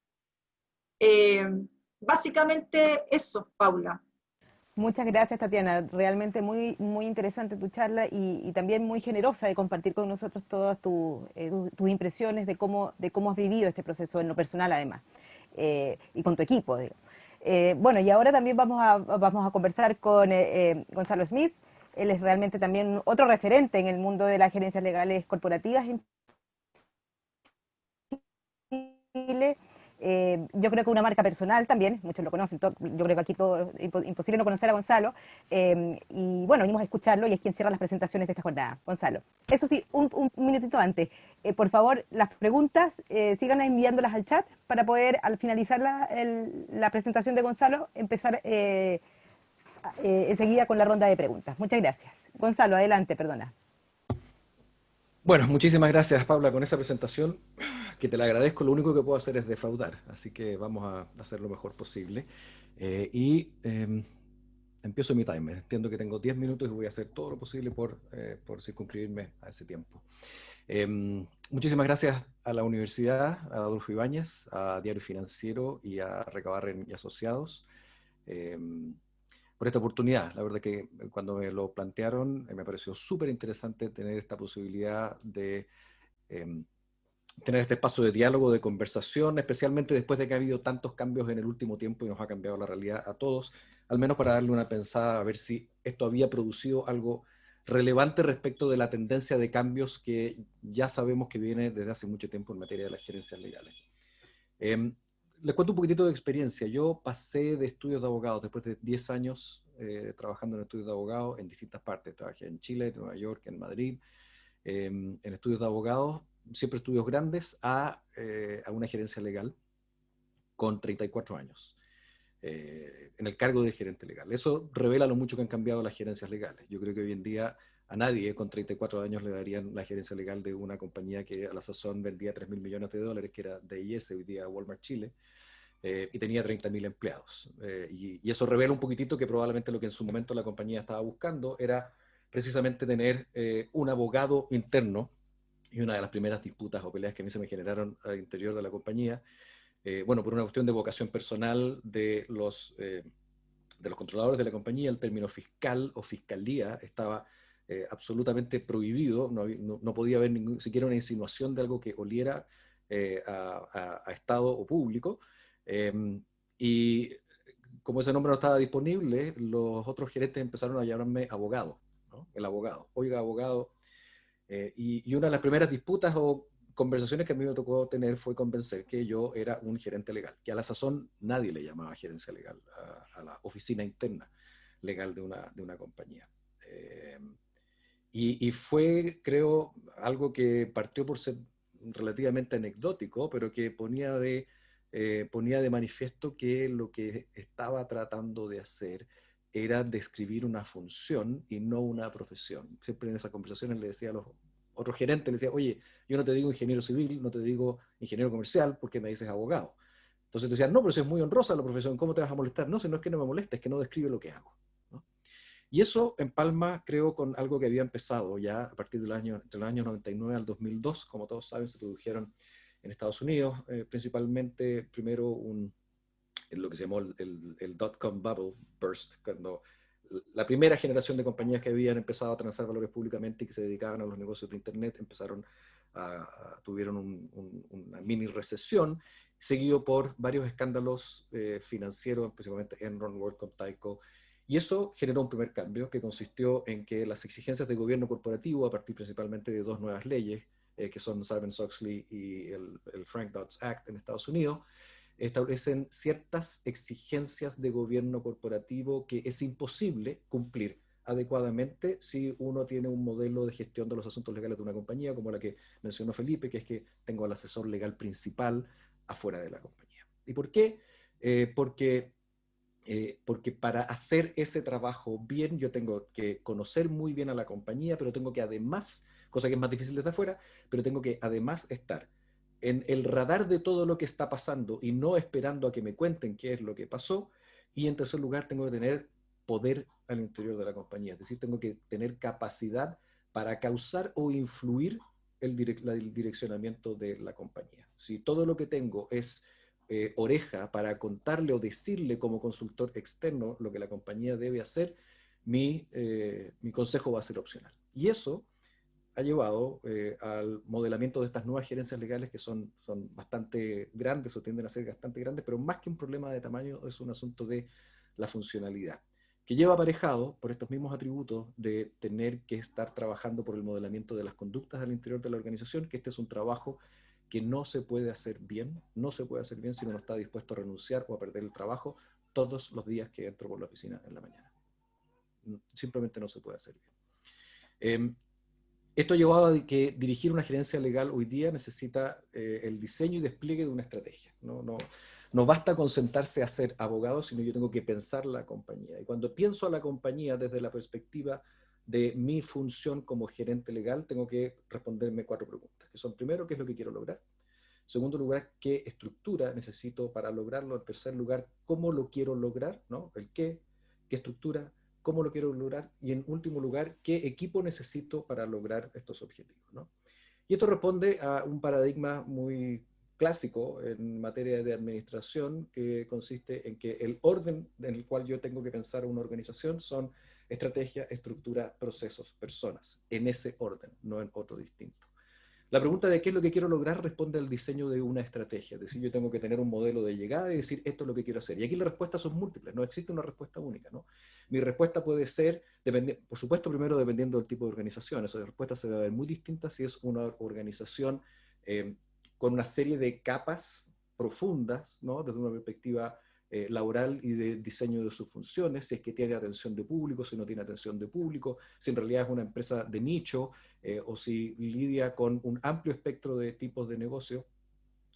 Básicamente eso, Paula. Muchas gracias, Tatiana. Realmente muy, muy interesante tu charla, y también muy generosa de compartir con nosotros todas tus impresiones de cómo has vivido este proceso en lo personal, además, y con tu equipo, digo. Bueno, y ahora también vamos a conversar con Gonzalo Smith. Él es realmente también otro referente en el mundo de las gerencias legales corporativas en Chile. Yo creo que una marca personal también, muchos lo conocen, yo creo que aquí todo es imposible no conocer a Gonzalo, y bueno, venimos a escuclarlo, y es quien cierra las presentaciones de esta jornada. Gonzalo, eso sí, un minutito antes, por favor, las preguntas sigan enviándolas al chat para poder, al finalizar la presentación de Gonzalo, empezar enseguida con la ronda de preguntas. Muchas gracias. Gonzalo, adelante, perdona. Bueno, muchísimas gracias, Paula, con esa presentación, que te la agradezco. Lo único que puedo hacer es defraudar, así que vamos a hacer lo mejor posible. Empiezo mi timer. Entiendo que tengo 10 minutos y voy a hacer todo lo posible por circunscribirme a ese tiempo. Muchísimas gracias a la universidad, a Adolfo Ibáñez, a Diario Financiero y a Recabarren y Asociados, por esta oportunidad. La verdad que cuando me lo plantearon me pareció súper interesante tener esta posibilidad de tener este espacio de diálogo, de conversación, especialmente después de que ha habido tantos cambios en el último tiempo y nos ha cambiado la realidad a todos, al menos para darle una pensada a ver si esto había producido algo relevante respecto de la tendencia de cambios que ya sabemos que viene desde hace mucho tiempo en materia de las gerencias legales. Les cuento un poquitito de experiencia. Yo pasé de estudios de abogados después de 10 años trabajando en estudios de abogados en distintas partes. Trabajé en Chile, en Nueva York, en Madrid, en estudios de abogados, siempre estudios grandes, a una gerencia legal con 34 años. En el cargo de gerente legal. Eso revela lo mucho que han cambiado las gerencias legales. Yo creo que hoy en día a nadie con 34 años le darían la gerencia legal de una compañía que a la sazón vendía $3.000 millones, que era DIS, hoy día Walmart Chile, y tenía 30.000 empleados. Y eso revela un poquitito que probablemente lo que en su momento la compañía estaba buscando era precisamente tener un abogado interno, y una de las primeras disputas o peleas que a mí se me generaron al interior de la compañía, bueno, por una cuestión de vocación personal de los controladores de la compañía, el término fiscal o fiscalía estaba absolutamente prohibido, no podía haber siquiera una insinuación de algo que oliera a Estado o público, y como ese nombre no estaba disponible, los otros gerentes empezaron a llamarme abogado, ¿no? El abogado, oiga abogado, y una de las primeras disputas o conversaciones que a mí me tocó tener fue convencer que yo era un gerente legal, que a la sazón nadie le llamaba gerencia legal a la oficina interna legal de una compañía. Y fue, creo, algo que partió por ser relativamente anecdótico, pero que ponía de manifiesto que lo que estaba tratando de hacer era describir una función y no una profesión. Siempre en esas conversaciones le decía a los otros gerentes, le decía, oye, yo no te digo ingeniero civil, no te digo ingeniero comercial, porque me dices abogado. Entonces te decían, no, pero si es muy honrosa la profesión, ¿cómo te vas a molestar? No, si no es que no me molesta, es que no describe lo que hago, ¿no? Y eso empalma, creo, con algo que había empezado ya a partir del año, entre los años 99 al 2002, como todos saben, se produjeron en Estados Unidos, principalmente primero lo que se llamó el dot-com bubble burst, cuando la primera generación de compañías que habían empezado a transar valores públicamente y que se dedicaban a los negocios de Internet tuvieron una mini recesión, seguido por varios escándalos financieros, principalmente Enron, WorldCom, Tyco, y eso generó un primer cambio que consistió en que las exigencias de gobierno corporativo, a partir principalmente de dos nuevas leyes, que son Sarbanes-Oxley y el Frank-Dodds Act en Estados Unidos, establecen ciertas exigencias de gobierno corporativo que es imposible cumplir adecuadamente si uno tiene un modelo de gestión de los asuntos legales de una compañía, como la que mencionó Felipe, que es que tengo al asesor legal principal afuera de la compañía. ¿Y por qué? Porque para hacer ese trabajo bien, yo tengo que conocer muy bien a la compañía, pero tengo que además, cosa que es más difícil desde afuera, pero tengo que además estar en el radar de todo lo que está pasando y no esperando a que me cuenten qué es lo que pasó. Y en tercer lugar, tengo que tener poder al interior de la compañía, es decir, tengo que tener capacidad para causar o influir el direccionamiento de la compañía. Si todo lo que tengo es oreja para contarle o decirle como consultor externo lo que la compañía debe hacer, mi consejo va a ser opcional. Y eso ha llevado al modelamiento de estas nuevas gerencias legales que son bastante grandes o tienden a ser bastante grandes, pero más que un problema de tamaño es un asunto de la funcionalidad, que lleva aparejado por estos mismos atributos de tener que estar trabajando por el modelamiento de las conductas al interior de la organización, que este es un trabajo que no se puede hacer bien, no se puede hacer bien si uno no está dispuesto a renunciar o a perder el trabajo todos los días que entro por la oficina en la mañana. Simplemente no se puede hacer bien. Esto ha llevado a que dirigir una gerencia legal hoy día necesita el diseño y despliegue de una estrategia. No basta con sentarse a ser abogado, sino yo tengo que pensar la compañía. Y cuando pienso a la compañía desde la perspectiva de mi función como gerente legal, tengo que responderme 4 preguntas, que son: primero, ¿qué es lo que quiero lograr? Segundo lugar, ¿qué estructura necesito para lograrlo? En tercer lugar, ¿cómo lo quiero lograr? ¿No? El qué estructura, cómo lo quiero lograr, y en último lugar, qué equipo necesito para lograr estos objetivos, ¿no? Y esto responde a un paradigma muy clásico en materia de administración que consiste en que el orden en el cual yo tengo que pensar una organización son estrategia, estructura, procesos, personas, en ese orden, no en otro distinto. La pregunta de qué es lo que quiero lograr responde al diseño de una estrategia, es decir, yo tengo que tener un modelo de llegada y decir esto es lo que quiero hacer. Y aquí las respuestas son múltiples, no existe una respuesta única, ¿no? Mi respuesta puede ser, por supuesto, primero dependiendo del tipo de organización, esa respuesta se debe ver muy distinta si es una organización con una serie de capas profundas, ¿no? Desde una perspectiva laboral y de diseño de sus funciones, si es que tiene atención de público, si no tiene atención de público, si en realidad es una empresa de nicho, o si lidia con un amplio espectro de tipos de negocio,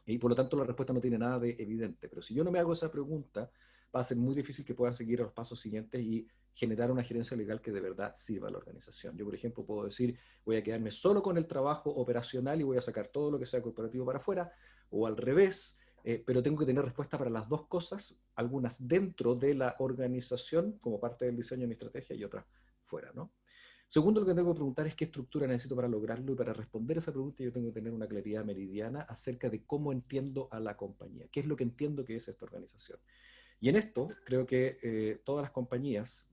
y por lo tanto la respuesta no tiene nada de evidente. Pero si yo no me hago esa pregunta, va a ser muy difícil que pueda seguir los pasos siguientes y generar una gerencia legal que de verdad sirva a la organización. Yo, por ejemplo, puedo decir, voy a quedarme solo con el trabajo operacional y voy a sacar todo lo que sea corporativo para afuera, o al revés, pero tengo que tener respuesta para las dos cosas, algunas dentro de la organización como parte del diseño de mi estrategia y otras fuera, ¿no? Segundo, lo que tengo que preguntar es qué estructura necesito para lograrlo, y para responder esa pregunta yo tengo que tener una claridad meridiana acerca de cómo entiendo a la compañía, qué es lo que entiendo que es esta organización. Y en esto creo que todas las compañías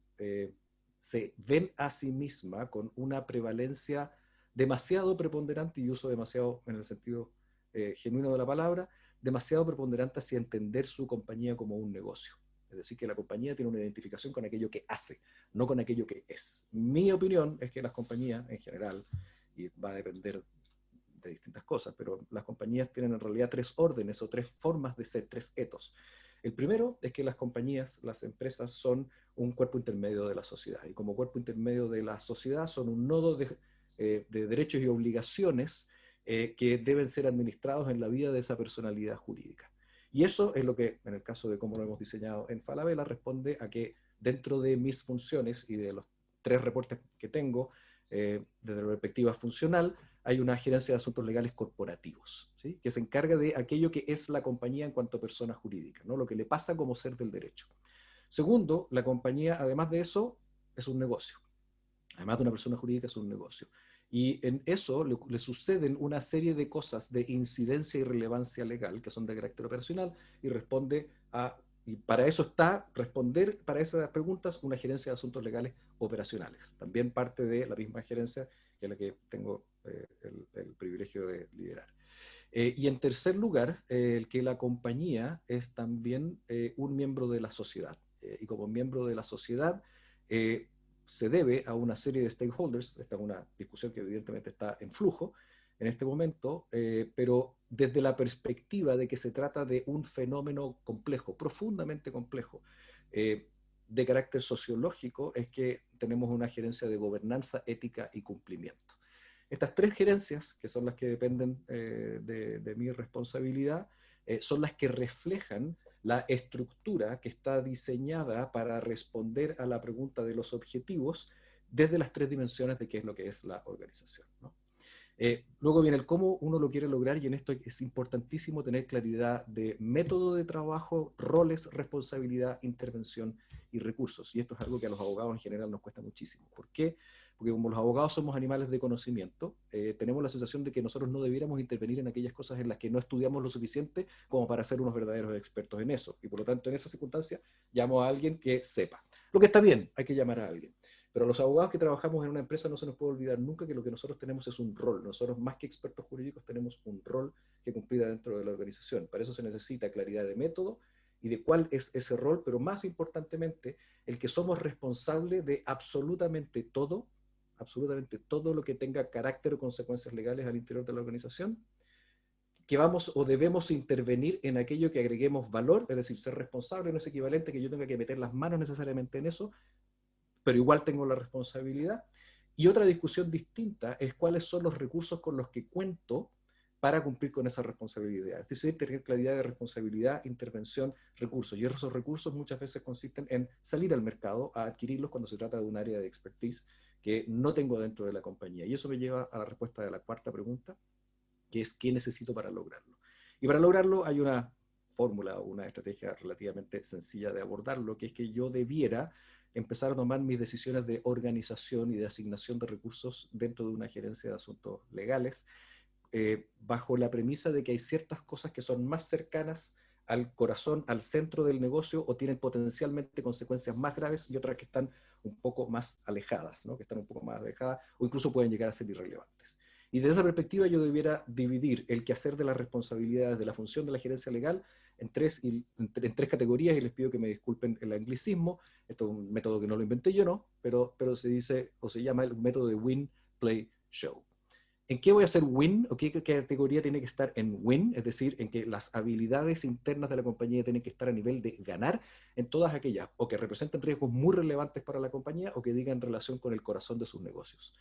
se ven a sí mismas con una prevalencia demasiado preponderante, y uso demasiado en el sentido genuino de la palabra, demasiado preponderante hacia entender su compañía como un negocio. Es decir, que la compañía tiene una identificación con aquello que hace, no con aquello que es. Mi opinión es que las compañías en general, y va a depender de distintas cosas, pero las compañías tienen en realidad tres órdenes o tres formas de ser, tres etos. El primero es que las compañías, las empresas, son un cuerpo intermedio de la sociedad, y como cuerpo intermedio de la sociedad son un nodo de derechos y obligaciones que deben ser administrados en la vida de esa personalidad jurídica. Y eso es lo que, en el caso de cómo lo hemos diseñado en Falabella, responde a que dentro de mis funciones y de los tres reportes que tengo, desde la perspectiva funcional, hay una gerencia de asuntos legales corporativos, ¿sí? Que se encarga de aquello que es la compañía en cuanto a persona jurídica, ¿no? Lo que le pasa como ser del derecho. Segundo, la compañía, además de eso, es un negocio. Además de una persona jurídica, es un negocio. Y en eso le suceden una serie de cosas de incidencia y relevancia legal que son de carácter operacional, y responde a, y para eso está responder para esas preguntas una gerencia de asuntos legales operacionales. También parte de la misma gerencia que es la que tengo el privilegio de liderar. Y en tercer lugar, el que la compañía es también un miembro de la sociedad. Y como miembro de la sociedad, se debe a una serie de stakeholders. Esta es una discusión que evidentemente está en flujo en este momento, pero desde la perspectiva de que se trata de un fenómeno complejo, profundamente complejo, de carácter sociológico, es que tenemos una gerencia de gobernanza, ética y cumplimiento. Estas tres gerencias, que son las que dependen de mi responsabilidad, son las que reflejan la estructura que está diseñada para responder a la pregunta de los objetivos desde las tres dimensiones de qué es lo que es la organización, ¿no? Luego viene el cómo uno lo quiere lograr, y en esto es importantísimo tener claridad de método de trabajo, roles, responsabilidad, intervención y recursos. Y esto es algo que a los abogados en general nos cuesta muchísimo. ¿Por qué? Porque como los abogados somos animales de conocimiento, tenemos la sensación de que nosotros no debiéramos intervenir en aquellas cosas en las que no estudiamos lo suficiente como para ser unos verdaderos expertos en eso. Y por lo tanto, en esa circunstancia, llamo a alguien que sepa. Lo que está bien, hay que llamar a alguien. Pero a los abogados que trabajamos en una empresa no se nos puede olvidar nunca que lo que nosotros tenemos es un rol. Nosotros, más que expertos jurídicos, tenemos un rol que cumplir dentro de la organización. Para eso se necesita claridad de método y de cuál es ese rol, pero más importantemente, el que somos responsables de absolutamente todo lo que tenga carácter o consecuencias legales al interior de la organización, que vamos o debemos intervenir en aquello que agreguemos valor, es decir, ser responsable no es equivalente a que yo tenga que meter las manos necesariamente en eso, pero igual tengo la responsabilidad. Y otra discusión distinta es cuáles son los recursos con los que cuento para cumplir con esa responsabilidad. Es decir, tener claridad de responsabilidad, intervención, recursos. Y esos recursos muchas veces consisten en salir al mercado a adquirirlos cuando se trata de un área de expertise que no tengo dentro de la compañía. Y eso me lleva a la respuesta de la cuarta pregunta, que es ¿qué necesito para lograrlo? Y para lograrlo hay una fórmula, una estrategia relativamente sencilla de abordarlo, que es que yo debiera empezar a tomar mis decisiones de organización y de asignación de recursos dentro de una gerencia de asuntos legales bajo la premisa de que hay ciertas cosas que son más cercanas al corazón, al centro del negocio, o tienen potencialmente consecuencias más graves, y otras que están un poco más alejadas, ¿no? Que están un poco más alejadas o incluso pueden llegar a ser irrelevantes. Y desde esa perspectiva yo debiera dividir el quehacer de las responsabilidades de la función de la gerencia legal en tres categorías, y les pido que me disculpen el anglicismo. Esto es un método que no lo inventé yo, ¿no? Pero se dice, o se llama el método de win, play, show. ¿En qué voy a hacer win? ¿O qué categoría tiene que estar en win? Es decir, en que las habilidades internas de la compañía tienen que estar a nivel de ganar en todas aquellas, o que representen riesgos muy relevantes para la compañía, o que digan relación con el corazón de sus negocios.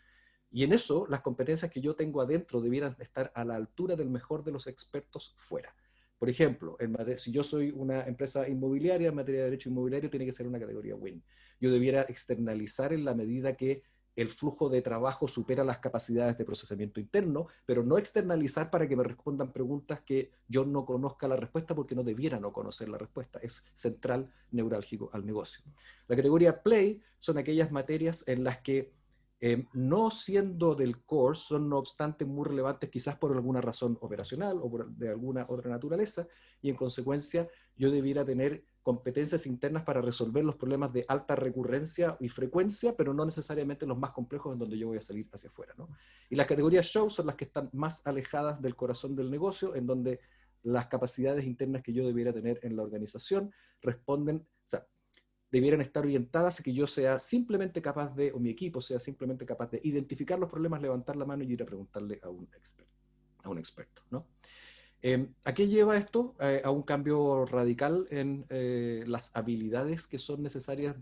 Y en eso, las competencias que yo tengo adentro debieran estar a la altura del mejor de los expertos fuera. Por ejemplo, si yo soy una empresa inmobiliaria, en materia de derecho inmobiliario, tiene que ser una categoría win. Yo debiera externalizar en la medida que el flujo de trabajo supera las capacidades de procesamiento interno, pero no externalizar para que me respondan preguntas que yo no conozca la respuesta, porque no debiera no conocer la respuesta. Es central, neurálgico al negocio. La categoría play son aquellas materias en las que no siendo del core, son no obstante muy relevantes quizás por alguna razón operacional o de alguna otra naturaleza, y en consecuencia yo debiera tener competencias internas para resolver los problemas de alta recurrencia y frecuencia, pero no necesariamente los más complejos en donde yo voy a salir hacia afuera, ¿no? Y las categorías show son las que están más alejadas del corazón del negocio, en donde las capacidades internas que yo debiera tener en la organización responden, o sea, debieran estar orientadas a que yo sea simplemente capaz de, o mi equipo sea simplemente capaz de identificar los problemas, levantar la mano y ir a preguntarle a un experto, ¿no? ¿A qué lleva esto? A un cambio radical en las habilidades que son necesarias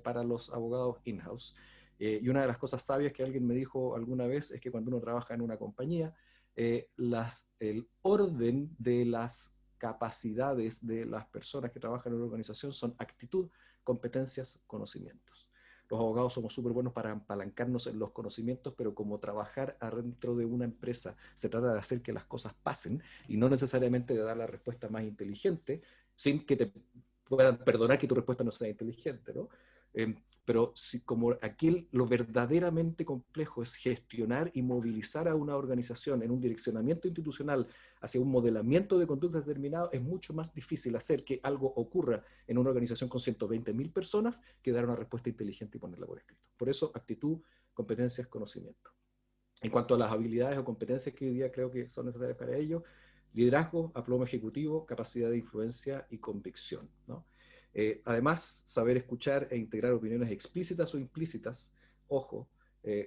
para los abogados in-house. Y una de las cosas sabias que alguien me dijo alguna vez es que cuando uno trabaja en una compañía, el orden de las capacidades de las personas que trabajan en una organización son actitud, competencias, conocimientos. Los abogados somos súper buenos para apalancarnos en los conocimientos, pero como trabajar adentro de una empresa se trata de hacer que las cosas pasen y no necesariamente de dar la respuesta más inteligente, sin que te puedan perdonar que tu respuesta no sea inteligente, ¿no? Pero como aquí lo verdaderamente complejo es gestionar y movilizar a una organización en un direccionamiento institucional hacia un modelamiento de conducta determinado, es mucho más difícil hacer que algo ocurra en una organización con 120.000 personas que dar una respuesta inteligente y ponerla por escrito. Por eso, actitud, competencias, conocimiento. En cuanto a las habilidades o competencias que hoy día creo que son necesarias para ello, liderazgo, aplomo ejecutivo, capacidad de influencia y convicción, ¿no? Además, saber escuchar e integrar opiniones explícitas o implícitas, ojo,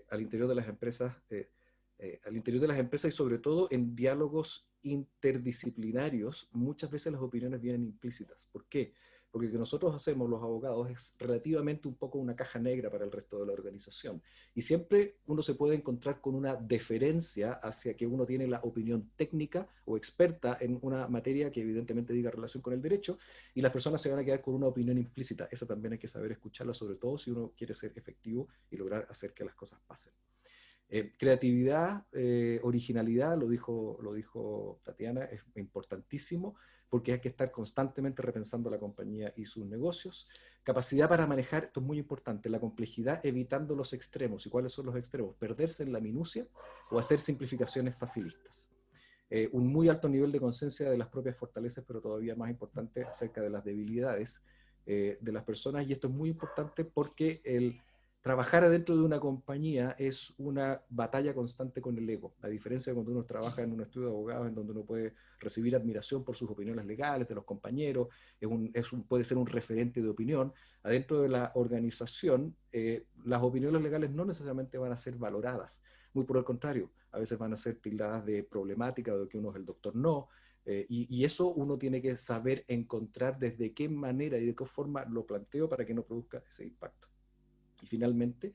al interior de las empresas, y sobre todo en diálogos interdisciplinarios, muchas veces las opiniones vienen implícitas. ¿Por qué? Porque lo que nosotros hacemos los abogados es relativamente un poco una caja negra para el resto de la organización. Y siempre uno se puede encontrar con una deferencia hacia que uno tiene la opinión técnica o experta en una materia que evidentemente diga relación con el derecho, y las personas se van a quedar con una opinión implícita. Esa también hay que saber escucharla, sobre todo si uno quiere ser efectivo y lograr hacer que las cosas pasen. Creatividad, originalidad, lo dijo Tatiana, es importantísimo porque hay que estar constantemente repensando la compañía y sus negocios. Capacidad para manejar, esto es muy importante, la complejidad evitando los extremos. ¿Y cuáles son los extremos? Perderse en la minucia o hacer simplificaciones facilistas. Un muy alto nivel de conciencia de las propias fortalezas, pero todavía más importante acerca de las debilidades de las personas. Y esto es muy importante porque trabajar adentro de una compañía es una batalla constante con el ego, a diferencia de cuando uno trabaja en un estudio de abogados en donde uno puede recibir admiración por sus opiniones legales, de los compañeros, puede ser un referente de opinión. Adentro de la organización, las opiniones legales no necesariamente van a ser valoradas, muy por el contrario, a veces van a ser tildadas de problemática, de que uno es el doctor no, y eso uno tiene que saber encontrar desde qué manera y de qué forma lo planteo para que no produzca ese impacto. Y finalmente,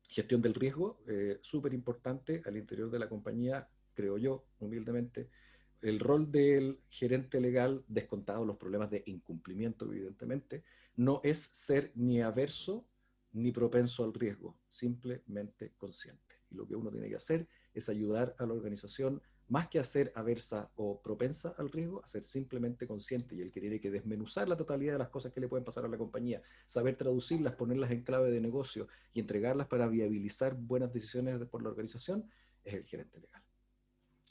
gestión del riesgo, súper importante al interior de la compañía, creo yo, humildemente. El rol del gerente legal, descontado los problemas de incumplimiento, evidentemente, no es ser ni averso ni propenso al riesgo, simplemente consciente. Y lo que uno tiene que hacer es ayudar a la organización, más que a ser aversa o propensa al riesgo, a ser simplemente consciente, y el que tiene que desmenuzar la totalidad de las cosas que le pueden pasar a la compañía, saber traducirlas, ponerlas en clave de negocio y entregarlas para viabilizar buenas decisiones por la organización, es el gerente legal.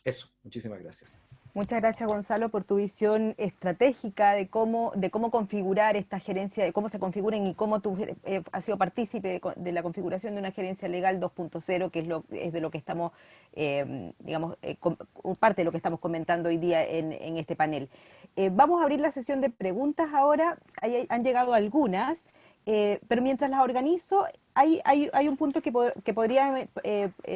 Eso, muchísimas gracias. Muchas gracias, Gonzalo, por tu visión estratégica de cómo configurar esta gerencia, de cómo se configuren y cómo tú has sido partícipe de la configuración de una gerencia legal 2.0, que es de lo que estamos, digamos, parte de lo que estamos comentando hoy día en este panel. Vamos a abrir la sesión de preguntas ahora. Han llegado algunas, pero mientras las organizo, hay un punto que podrían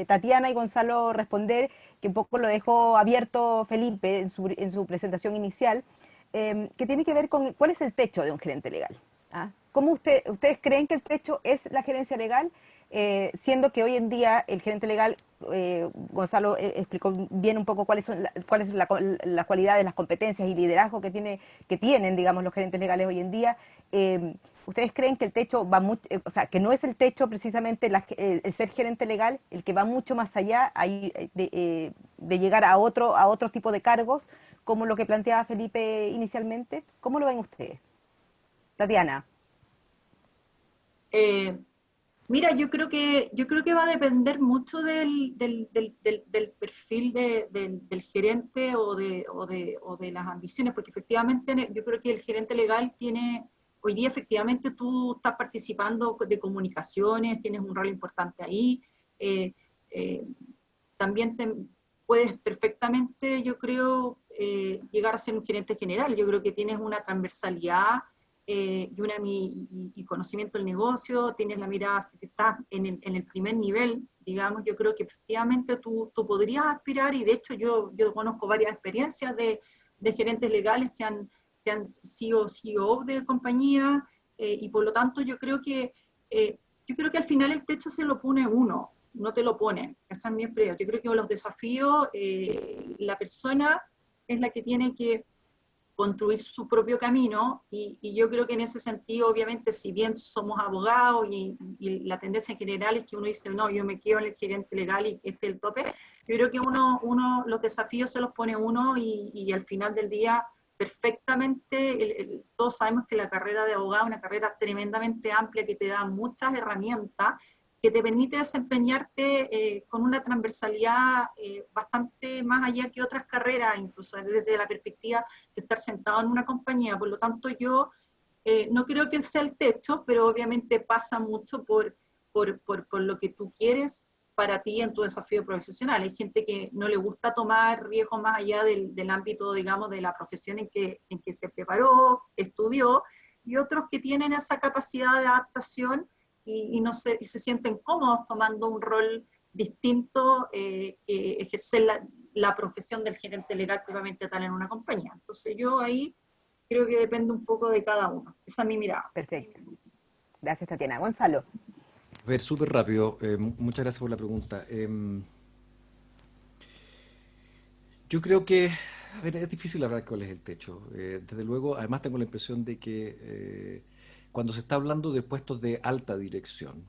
Tatiana y Gonzalo responder, que un poco lo dejó abierto Felipe en su presentación inicial, que tiene que ver con cuál es el techo de un gerente legal. ¿Ah? ¿Cómo ustedes creen que el techo es la gerencia legal? Siendo que hoy en día el gerente legal, Gonzalo explicó bien un poco cuáles son las cualidades, las competencias y liderazgo que tienen, digamos, los gerentes legales hoy en día. ¿Ustedes creen que el techo va mucho, o sea, que no es el techo precisamente el ser gerente legal, el que va mucho más allá de llegar a otro tipo de cargos, como lo que planteaba Felipe inicialmente? ¿Cómo lo ven ustedes? Tatiana. Mira, yo creo que va a depender mucho del perfil del gerente o de las ambiciones, porque efectivamente yo creo que el gerente legal hoy día efectivamente tú estás participando de comunicaciones, tienes un rol importante ahí, también puedes perfectamente, yo creo, llegar a ser un gerente general. Yo creo que tienes una transversalidad y conocimiento del negocio, tienes la mirada, si estás en el primer nivel, digamos, yo creo que efectivamente tú podrías aspirar, y de hecho yo conozco varias experiencias de gerentes legales que han sido CEO de compañía, y por lo tanto yo creo que al final el techo se lo pone uno, no te lo ponen. Esa es mi experiencia. Yo creo que los desafíos, la persona es la que tiene que construir su propio camino, y yo creo que en ese sentido, obviamente, si bien somos abogados y la tendencia general es que uno dice, no, yo me quedo en el gerente legal y este es el tope, yo creo que los desafíos se los pone uno, y al final del día, perfectamente, todos sabemos que la carrera de abogado es una carrera tremendamente amplia que te da muchas herramientas, que te permite desempeñarte con una transversalidad bastante más allá que otras carreras, incluso desde la perspectiva de estar sentado en una compañía. Por lo tanto, yo no creo que sea el techo, pero obviamente pasa mucho por lo que tú quieres para ti en tu desafío profesional. Hay gente que no le gusta tomar riesgos más allá del ámbito, digamos, de la profesión en que se preparó, estudió, y otros que tienen esa capacidad de adaptación y se sienten cómodos tomando un rol distinto que ejercer la profesión del gerente legal propiamente tal en una compañía. Entonces yo ahí creo que depende un poco de cada uno. Esa es mi mirada. Perfecto. Gracias, Tatiana. Gonzalo. A ver, súper rápido. Muchas gracias por la pregunta. Yo creo que, a ver, es difícil hablar cuál es el techo. Desde luego, además tengo la impresión de que cuando se está hablando de puestos de alta dirección,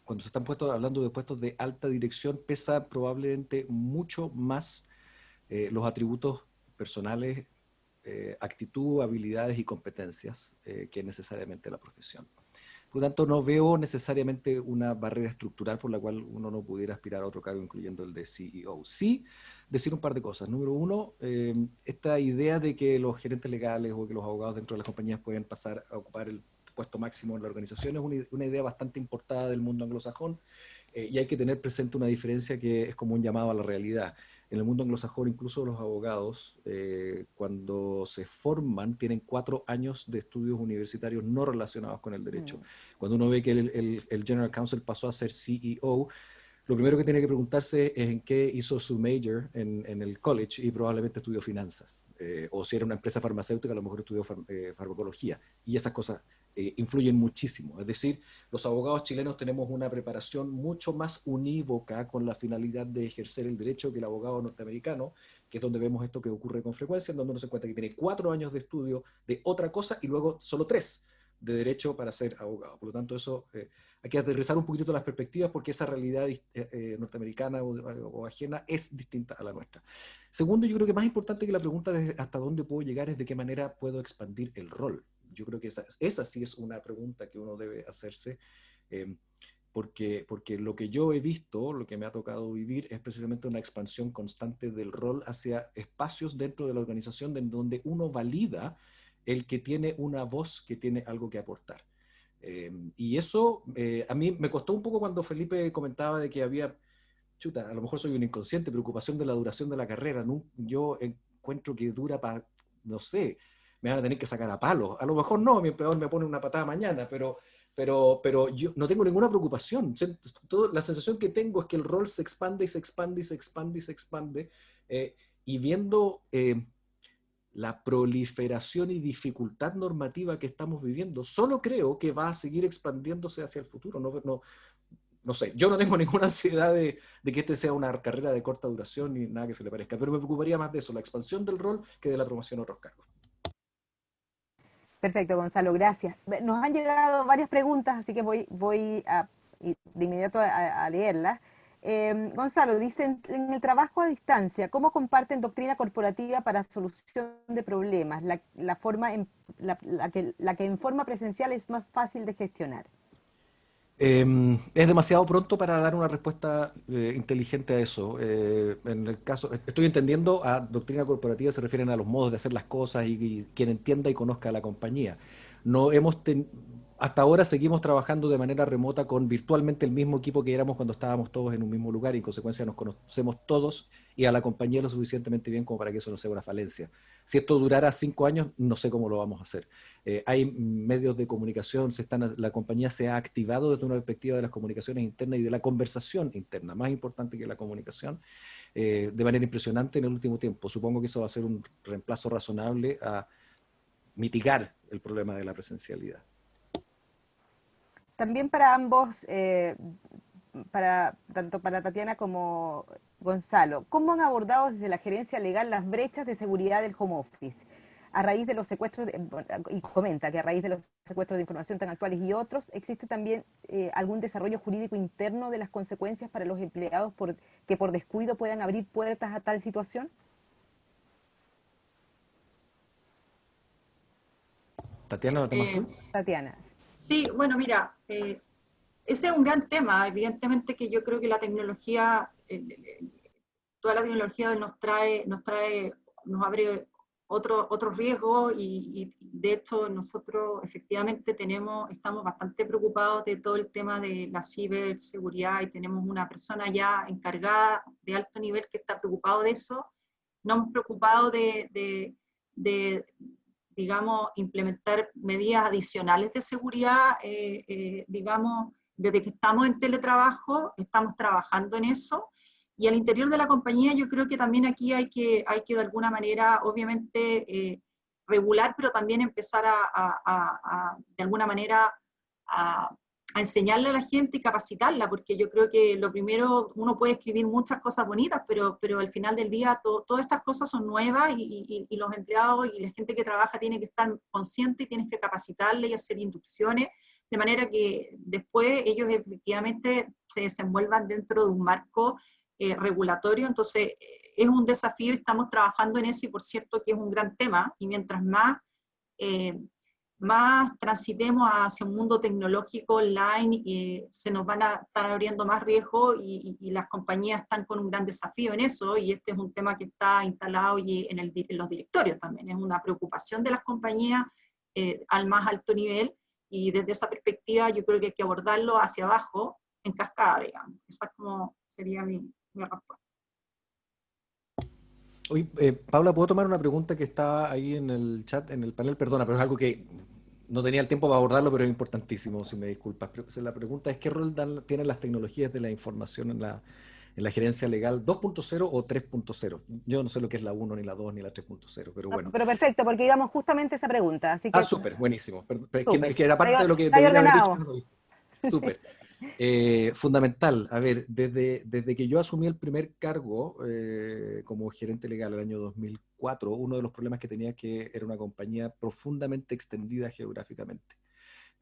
cuando se están hablando de puestos de alta dirección, pesa probablemente mucho más los atributos personales, actitud, habilidades y competencias que necesariamente la profesión. Por lo tanto, no veo necesariamente una barrera estructural por la cual uno no pudiera aspirar a otro cargo, incluyendo el de CEO. Sí, decir un par de cosas. Número uno, esta idea de que los gerentes legales o que los abogados dentro de las compañías pueden pasar a ocupar el puesto máximo en la organización es una idea bastante importada del mundo anglosajón, y hay que tener presente una diferencia que es como un llamado a la realidad. En el mundo anglosajón, incluso los abogados, cuando se forman, tienen 4 años de estudios universitarios no relacionados con el derecho. Cuando uno ve que el General Counsel pasó a ser CEO, lo primero que tiene que preguntarse es en qué hizo su major en el college, y probablemente estudió finanzas. O si era una empresa farmacéutica, a lo mejor estudió farmacología. Y esas cosas influyen muchísimo. Es decir, los abogados chilenos tenemos una preparación mucho más unívoca con la finalidad de ejercer el derecho que el abogado norteamericano, que es donde vemos esto que ocurre con frecuencia, en donde uno se cuenta que tiene 4 años de estudio de otra cosa y luego solo 3 de derecho para ser abogado. Por lo tanto, eso hay que aterrizar un poquito las perspectivas, porque esa realidad norteamericana o ajena es distinta a la nuestra. Segundo, yo creo que más importante que la pregunta de hasta dónde puedo llegar es de qué manera puedo expandir el rol. Yo creo que esa sí es una pregunta que uno debe hacerse. porque lo que yo he visto, lo que me ha tocado vivir, es precisamente una expansión constante del rol hacia espacios dentro de la organización en donde uno valida el que tiene una voz, que tiene algo que aportar. Y eso a mí me costó un poco cuando Felipe comentaba de que había, chuta, a lo mejor soy un inconsciente, preocupación de la duración de la carrera. ¿No? Yo encuentro que dura para, no sé, me van a tener que sacar a palos. A lo mejor no, mi empleador me pone una patada mañana, pero yo no tengo ninguna preocupación. La sensación que tengo es que el rol se expande y se expande y se expande y se expande. Y viendo la proliferación y dificultad normativa que estamos viviendo, solo creo que va a seguir expandiéndose hacia el futuro. No sé, yo no tengo ninguna ansiedad de que este sea una carrera de corta duración ni nada que se le parezca, pero me preocuparía más de eso, la expansión del rol, que de la promoción a otros cargos. Perfecto, Gonzalo, gracias. Nos han llegado varias preguntas, así que voy de inmediato a leerlas. Gonzalo, dicen, en el trabajo a distancia, ¿cómo comparten doctrina corporativa para solución de problemas? La que en forma presencial es más fácil de gestionar. Es demasiado pronto para dar una respuesta inteligente a eso. En el caso, estoy entendiendo a doctrina corporativa se refieren a los modos de hacer las cosas y quien entienda y conozca a la compañía. No hemos hasta ahora seguimos trabajando de manera remota con virtualmente el mismo equipo que éramos cuando estábamos todos en un mismo lugar y en consecuencia nos conocemos todos y a la compañía lo suficientemente bien como para que eso no sea una falencia. Si esto durara 5 años, no sé cómo lo vamos a hacer. Hay medios de comunicación, la compañía se ha activado desde una perspectiva de las comunicaciones internas y de la conversación interna, más importante que la comunicación, de manera impresionante en el último tiempo. Supongo que eso va a ser un reemplazo razonable a mitigar el problema de la presencialidad. También para ambos, tanto para Tatiana como Gonzalo, ¿cómo han abordado desde la gerencia legal las brechas de seguridad del home office? A raíz de los secuestros, y comenta que a raíz de los secuestros de información tan actuales y otros, ¿existe también algún desarrollo jurídico interno de las consecuencias para los empleados que por descuido puedan abrir puertas a tal situación? Tatiana, ¿lo tomas tú? Tatiana. Sí, bueno, mira, ese es un gran tema. Evidentemente que yo creo que la tecnología, toda la tecnología nos abre otros riesgos y de hecho nosotros efectivamente estamos bastante preocupados de todo el tema de la ciberseguridad y tenemos una persona ya encargada de alto nivel que está preocupado de eso. Nos hemos preocupado digamos, implementar medidas adicionales de seguridad, digamos, desde que estamos en teletrabajo, estamos trabajando en eso, y al interior de la compañía yo creo que también aquí hay que de alguna manera, obviamente, regular, pero también empezar de alguna manera, a enseñarle a la gente y capacitarla, porque yo creo que lo primero, uno puede escribir muchas cosas bonitas, pero al final del día todas estas cosas son nuevas y los empleados y la gente que trabaja tiene que estar consciente y tienes que capacitarle y hacer inducciones, de manera que después ellos efectivamente se desenvuelvan dentro de un marco regulatorio. Entonces es un desafío y estamos trabajando en eso y por cierto que es un gran tema y mientras más transitemos hacia un mundo tecnológico online, se nos van a estar abriendo más riesgos y las compañías están con un gran desafío en eso y este es un tema que está instalado y en los directorios también. Es una preocupación de las compañías al más alto nivel y desde esa perspectiva yo creo que hay que abordarlo hacia abajo en cascada, digamos. Esa sería mi respuesta. Oye, Paula, ¿puedo tomar una pregunta que estaba ahí en el chat, en el panel? Perdona, pero es algo que no tenía el tiempo para abordarlo, pero es importantísimo, si me disculpas. La pregunta es, ¿qué rol tienen las tecnologías de la información en la gerencia legal 2.0 o 3.0? Yo no sé lo que es la 1, ni la 2, ni la 3.0, pero bueno. Pero perfecto, porque íbamos justamente a esa pregunta. Así que, Súper, buenísimo. Súper. Que era parte de lo que Está debería haber ordenado. dicho. Súper. Fundamental. A ver, desde que yo asumí el primer cargo como gerente legal el año 2004, uno de los problemas que tenía que era una compañía profundamente extendida geográficamente.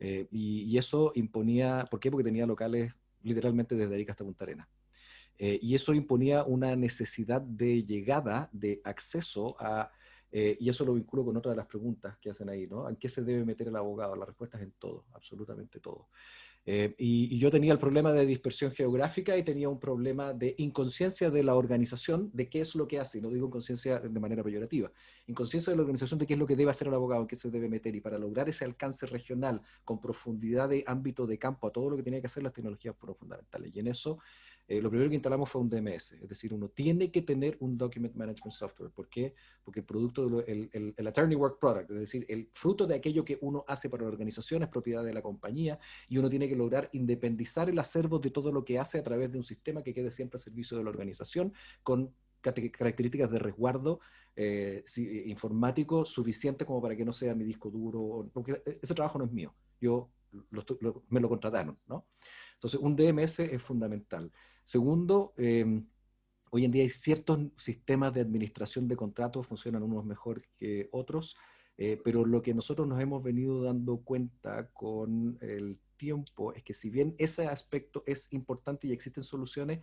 Y eso imponía, ¿por qué? Porque tenía locales literalmente desde Arica hasta Punta Arenas. Y eso imponía una necesidad de llegada, de acceso a... y eso lo vinculo con otra de las preguntas que hacen ahí, ¿no? ¿En qué se debe meter el abogado? La respuesta es en todo, absolutamente todo. Y yo tenía el problema de dispersión geográfica y tenía un problema de inconsciencia de la organización de qué es lo que hace, y no digo inconsciencia de manera peyorativa, inconsciencia de la organización de qué es lo que debe hacer el abogado, en qué se debe meter, y para lograr ese alcance regional con profundidad de ámbito de campo a todo lo que tenía que hacer, las tecnologías fueron fundamentales. Y en eso, lo primero que instalamos fue un DMS, es decir, uno tiene que tener un Document Management Software. ¿Por qué? Porque el producto, el Attorney Work Product, es decir, el fruto de aquello que uno hace para la organización es propiedad de la compañía, y uno tiene que lograr independizar el acervo de todo lo que hace a través de un sistema que quede siempre a servicio de la organización, con características de resguardo informático suficiente como para que no sea mi disco duro, porque ese trabajo no es mío, me lo contrataron, ¿no? Entonces, un DMS es fundamental. Segundo, hoy en día hay ciertos sistemas de administración de contratos, funcionan unos mejor que otros, pero lo que nosotros nos hemos venido dando cuenta con el tiempo es que si bien ese aspecto es importante y existen soluciones,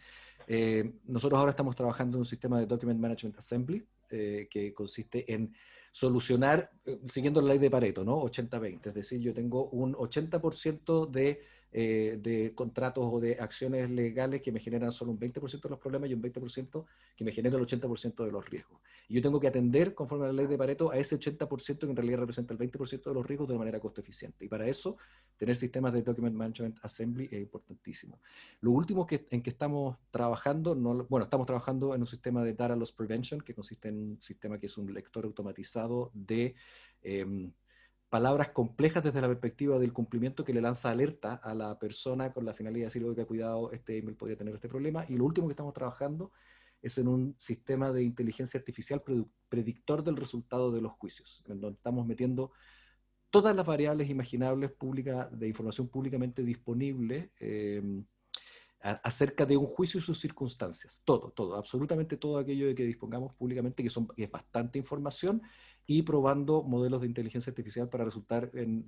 nosotros ahora estamos trabajando en un sistema de Document Management Assembly, que consiste en solucionar, siguiendo la ley de Pareto, ¿no? 80-20, es decir, yo tengo un 80% de contratos o de acciones legales que me generan solo un 20% de los problemas y un 20% que me genera el 80% de los riesgos. Y yo tengo que atender, conforme a la ley de Pareto, a ese 80% que en realidad representa el 20% de los riesgos de una manera costo eficiente. Y para eso, tener sistemas de Document Management Assembly es importantísimo. Lo último en que estamos trabajando, estamos trabajando en un sistema de Data Loss Prevention, que consiste en un sistema que es un lector automatizado de palabras complejas desde la perspectiva del cumplimiento, que le lanza alerta a la persona con la finalidad de decir, oiga, cuidado, este email podría tener este problema. Y lo último que estamos trabajando es en un sistema de inteligencia artificial predictor del resultado de los juicios, en donde estamos metiendo todas las variables imaginables de información públicamente disponible acerca de un juicio y sus circunstancias. Todo, absolutamente todo aquello de que dispongamos públicamente, que es bastante información, y probando modelos de inteligencia artificial para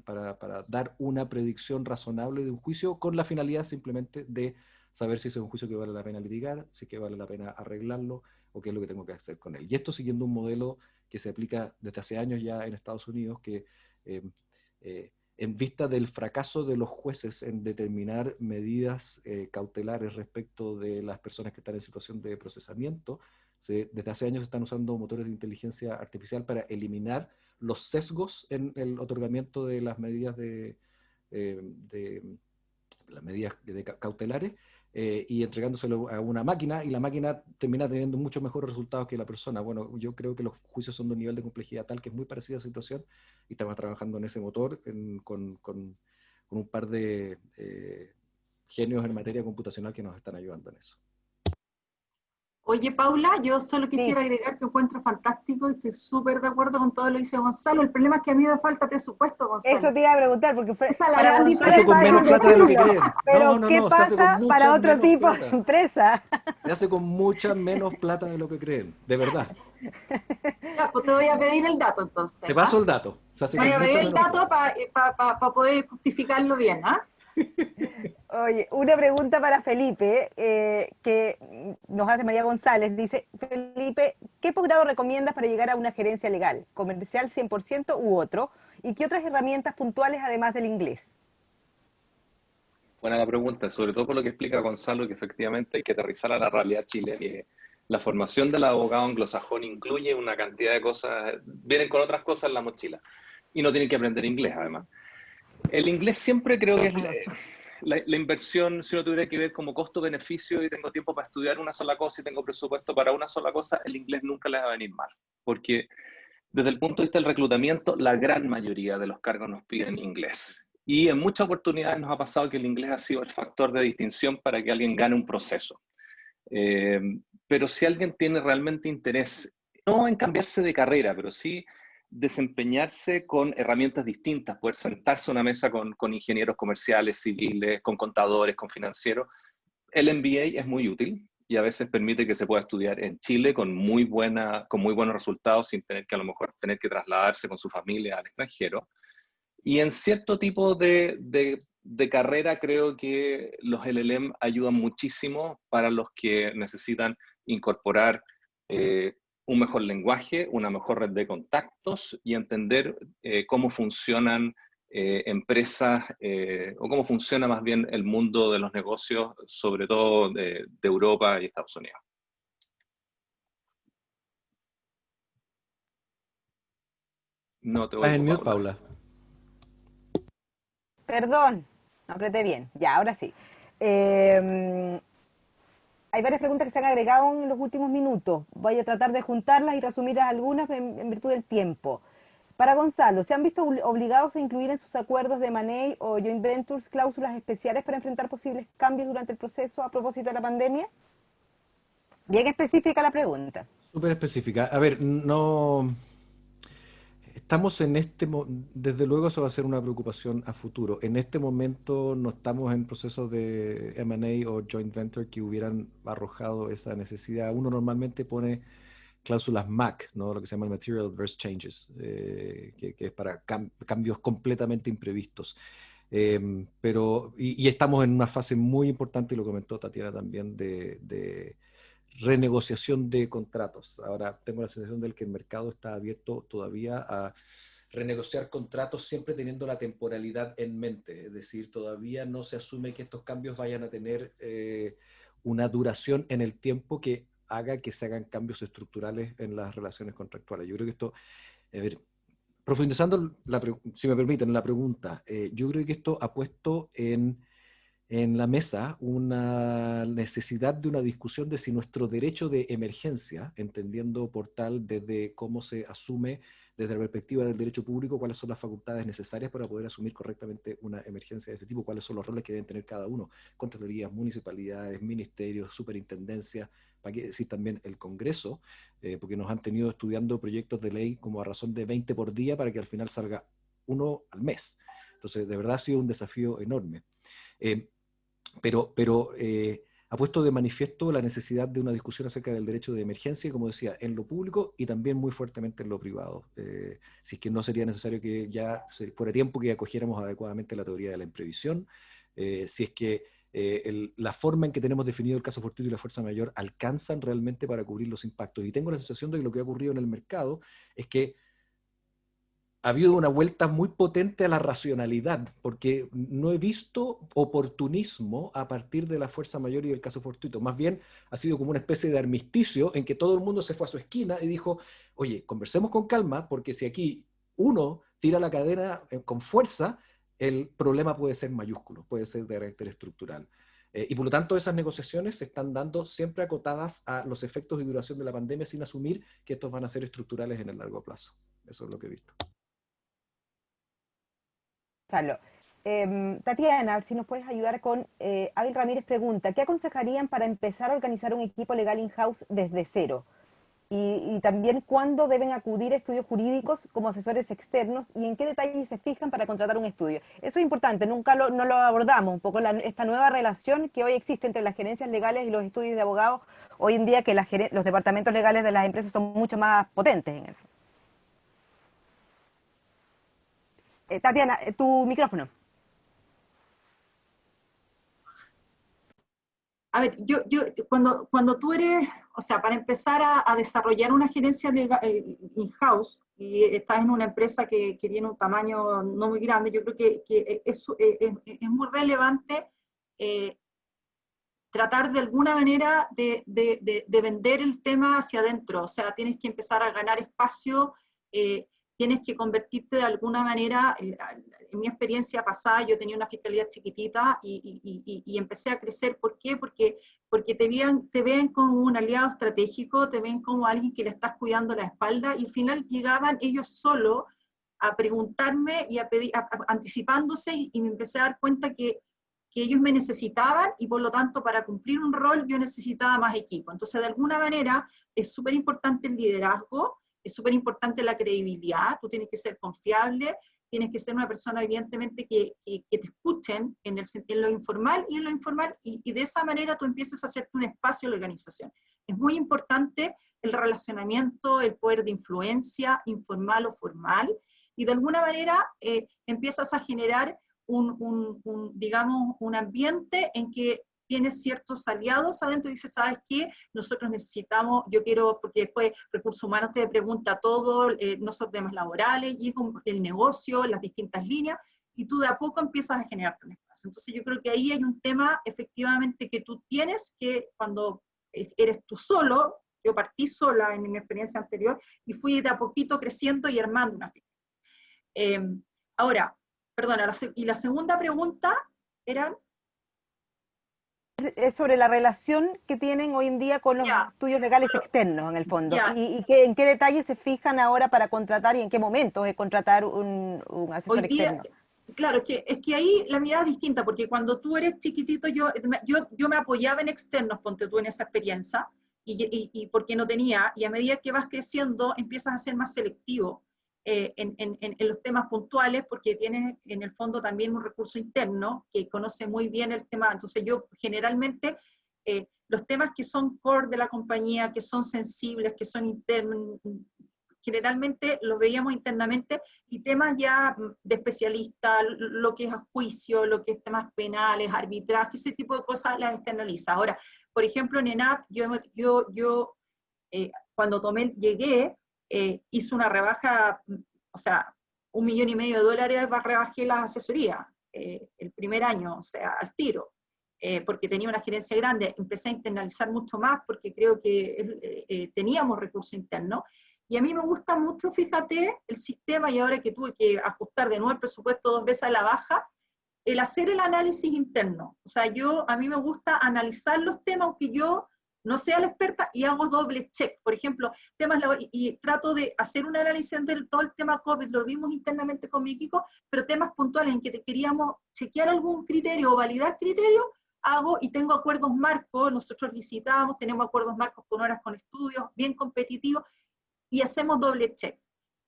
para dar una predicción razonable de un juicio, con la finalidad simplemente de saber si ese es un juicio que vale la pena litigar, si es que vale la pena arreglarlo, o qué es lo que tengo que hacer con él. Y esto siguiendo un modelo que se aplica desde hace años ya en Estados Unidos, que en vista del fracaso de los jueces en determinar medidas cautelares respecto de las personas que están en situación de procesamiento, desde hace años se están usando motores de inteligencia artificial para eliminar los sesgos en el otorgamiento de las medidas cautelares, y entregándoselo a una máquina, y la máquina termina teniendo muchos mejores resultados que la persona. Bueno, yo creo que los juicios son de un nivel de complejidad tal que es muy parecido a la situación, y estamos trabajando en ese motor con un par de genios en materia computacional que nos están ayudando en eso. Oye, Paula, yo solo quisiera Sí. agregar que encuentro fantástico y estoy súper de acuerdo con todo lo que dice Gonzalo. El problema es que a mí me falta presupuesto, Gonzalo. Eso te iba a preguntar, porque Esa es la para gran Gonzalo Se hace es con fácil menos plata de lo que decirlo, creen. pero No, ¿qué se hace con pasa mucha para otro menos tipo de plata. empresa? Se hace con mucha menos plata de lo que creen, de verdad. Ya, pues te voy a pedir el dato entonces. Te paso el dato. Se hace Te voy con a pedir mucha el menos dato plata. para poder justificarlo bien, ¿ah? Oye, una pregunta para Felipe, que nos hace María González. Dice, Felipe, ¿qué posgrado recomiendas para llegar a una gerencia legal? ¿Comercial 100% u otro? ¿Y qué otras herramientas puntuales además del inglés? Buena la pregunta, sobre todo por lo que explica Gonzalo, que efectivamente hay que aterrizar a la realidad chilena. Que la formación del abogado anglosajón incluye una cantidad de cosas, vienen con otras cosas en la mochila, y no tienen que aprender inglés además. El inglés siempre creo que es la inversión. Si uno tuviera que ver como costo-beneficio y tengo tiempo para estudiar una sola cosa y tengo presupuesto para una sola cosa, el inglés nunca le va a venir mal, porque desde el punto de vista del reclutamiento, la gran mayoría de los cargos nos piden inglés. Y en muchas oportunidades nos ha pasado que el inglés ha sido el factor de distinción para que alguien gane un proceso. Pero si alguien tiene realmente interés, no en cambiarse de carrera, pero sí desempeñarse con herramientas distintas, poder sentarse a una mesa con ingenieros comerciales, civiles, con contadores, con financieros, el MBA es muy útil y a veces permite que se pueda estudiar en Chile con muy buenos resultados, sin tener que a lo mejor tener que trasladarse con su familia al extranjero. Y en cierto tipo de carrera creo que los LLM ayudan muchísimo para los que necesitan incorporar un mejor lenguaje, una mejor red de contactos y entender cómo funcionan empresas, o cómo funciona más bien el mundo de los negocios, sobre todo de Europa y Estados Unidos. No te Estás en oigo, mute, Paula. Paula. Perdón, no apreté bien. Ya, ahora sí. Hay varias preguntas que se han agregado en los últimos minutos. Voy a tratar de juntarlas y resumir algunas en virtud del tiempo. Para Gonzalo, ¿se han visto obligados a incluir en sus acuerdos de M&A o joint ventures cláusulas especiales para enfrentar posibles cambios durante el proceso a propósito de la pandemia? Bien específica la pregunta. Súper específica. A ver, no... Estamos en desde luego eso va a ser una preocupación a futuro. En este momento no estamos en procesos de M&A o joint venture que hubieran arrojado esa necesidad. Uno normalmente pone cláusulas MAC, ¿no? Lo que se llama Material Adverse Changes, que es para cambios completamente imprevistos. Y estamos en una fase muy importante, y lo comentó Tatiana también, de renegociación de contratos. Ahora tengo la sensación de que el mercado está abierto todavía a renegociar contratos siempre teniendo la temporalidad en mente, es decir, todavía no se asume que estos cambios vayan a tener una duración en el tiempo que haga que se hagan cambios estructurales en las relaciones contractuales. Yo creo que esto, a ver, profundizando, si me permiten, la pregunta, yo creo que esto ha puesto en la mesa una necesidad de una discusión de si nuestro derecho de emergencia, entendiendo por tal desde cómo se asume desde la perspectiva del derecho público, cuáles son las facultades necesarias para poder asumir correctamente una emergencia de este tipo, cuáles son los roles que deben tener cada uno, contralorías, municipalidades, ministerios, superintendencias, para qué decir también el Congreso, porque nos han tenido estudiando proyectos de ley como a razón de 20 por día para que al final salga uno al mes. Entonces, de verdad ha sido un desafío enorme. Pero ha puesto de manifiesto la necesidad de una discusión acerca del derecho de emergencia, como decía, en lo público y también muy fuertemente en lo privado. Si es que no sería necesario que ya fuera tiempo que acogiéramos adecuadamente la teoría de la imprevisión, si es que la forma en que tenemos definido el caso fortuito y la fuerza mayor alcanzan realmente para cubrir los impactos. Y tengo la sensación de que lo que ha ocurrido en el mercado es que ha habido una vuelta muy potente a la racionalidad, porque no he visto oportunismo a partir de la fuerza mayor y del caso fortuito. Más bien ha sido como una especie de armisticio en que todo el mundo se fue a su esquina y dijo, oye, conversemos con calma, porque si aquí uno tira la cadena con fuerza, el problema puede ser mayúsculo, puede ser de carácter estructural. Y por lo tanto esas negociaciones se están dando siempre acotadas a los efectos y duración de la pandemia sin asumir que estos van a ser estructurales en el largo plazo. Eso es lo que he visto. Tatiana, si nos puedes ayudar con, Abel Ramírez pregunta, ¿qué aconsejarían para empezar a organizar un equipo legal in-house desde cero? Y también, ¿cuándo deben acudir a estudios jurídicos como asesores externos y en qué detalles se fijan para contratar un estudio? Eso es importante, no lo abordamos, un poco esta nueva relación que hoy existe entre las gerencias legales y los estudios de abogados, hoy en día que los departamentos legales de las empresas son mucho más potentes en eso. Tatiana, tu micrófono. A ver, cuando tú eres, o sea, para empezar a desarrollar una gerencia in-house y estás en una empresa que tiene un tamaño no muy grande, yo creo que es muy relevante tratar de alguna manera de vender el tema hacia adentro, o sea, tienes que empezar a ganar espacio, tienes que convertirte de alguna manera, en mi experiencia pasada yo tenía una fiscalía chiquitita y empecé a crecer. ¿Por qué? Porque te ven como un aliado estratégico, te ven como alguien que le estás cuidando la espalda y al final llegaban ellos solos a preguntarme y a pedir, anticipándose y me empecé a dar cuenta que ellos me necesitaban y por lo tanto para cumplir un rol yo necesitaba más equipo. Entonces de alguna manera es súper importante el liderazgo, es súper importante la credibilidad, tú tienes que ser confiable, tienes que ser una persona evidentemente que te escuchen en lo informal y en lo informal y de esa manera tú empiezas a hacerte un espacio en la organización. Es muy importante el relacionamiento, el poder de influencia, informal o formal, y de alguna manera empiezas a generar digamos, un ambiente en que tienes ciertos aliados adentro y dices, ¿sabes qué? Nosotros necesitamos, yo quiero, porque después Recursos Humanos te pregunta todo, no son temas laborales, y el negocio, las distintas líneas, y tú de a poco empiezas a generarte un espacio. Entonces yo creo que ahí hay un tema efectivamente que tú tienes que cuando eres tú solo, yo partí sola en mi experiencia anterior y fui de a poquito creciendo y armando una firma. Ahora, perdona, y la segunda pregunta era... Es sobre la relación que tienen hoy en día con los Ya, estudios legales externos, en el fondo, ya, y en qué detalles se fijan ahora para contratar y en qué momento es contratar un hoy asesor día, externo. claro, es que ahí la mirada es distinta, porque cuando tú eres chiquitito, yo me apoyaba en externos, ponte tú en esa experiencia, y porque no tenía, y a medida que vas creciendo, empiezas a ser más selectivo en los temas puntuales, porque tienes en el fondo también un recurso interno que conoce muy bien el tema. Entonces yo generalmente, los temas que son core de la compañía, que son sensibles, que son internos, generalmente los veíamos internamente, y temas ya de especialista, lo que es a juicio, lo que es temas penales, arbitraje, ese tipo de cosas las externaliza. Ahora, por ejemplo, en ENAP, yo cuando llegué, hice una rebaja, o sea, $1,500,000 rebajé las asesorías el primer año, o sea, al tiro. Porque tenía una gerencia grande, empecé a internalizar mucho más porque creo que teníamos recursos internos. Y a mí me gusta mucho, fíjate, el sistema, y ahora que tuve que ajustar de nuevo el presupuesto 2 veces a la baja, el hacer el análisis interno. O sea, a mí me gusta analizar los temas, aunque yo no sea la experta, y hago doble check. Por ejemplo, y trato de hacer un análisis de todo el tema COVID, lo vimos internamente con mi equipo, pero temas puntuales en que queríamos chequear algún criterio o validar criterios, hago y tengo acuerdos marcos, nosotros licitamos, tenemos acuerdos marcos con horas con estudios, bien competitivos, y hacemos doble check.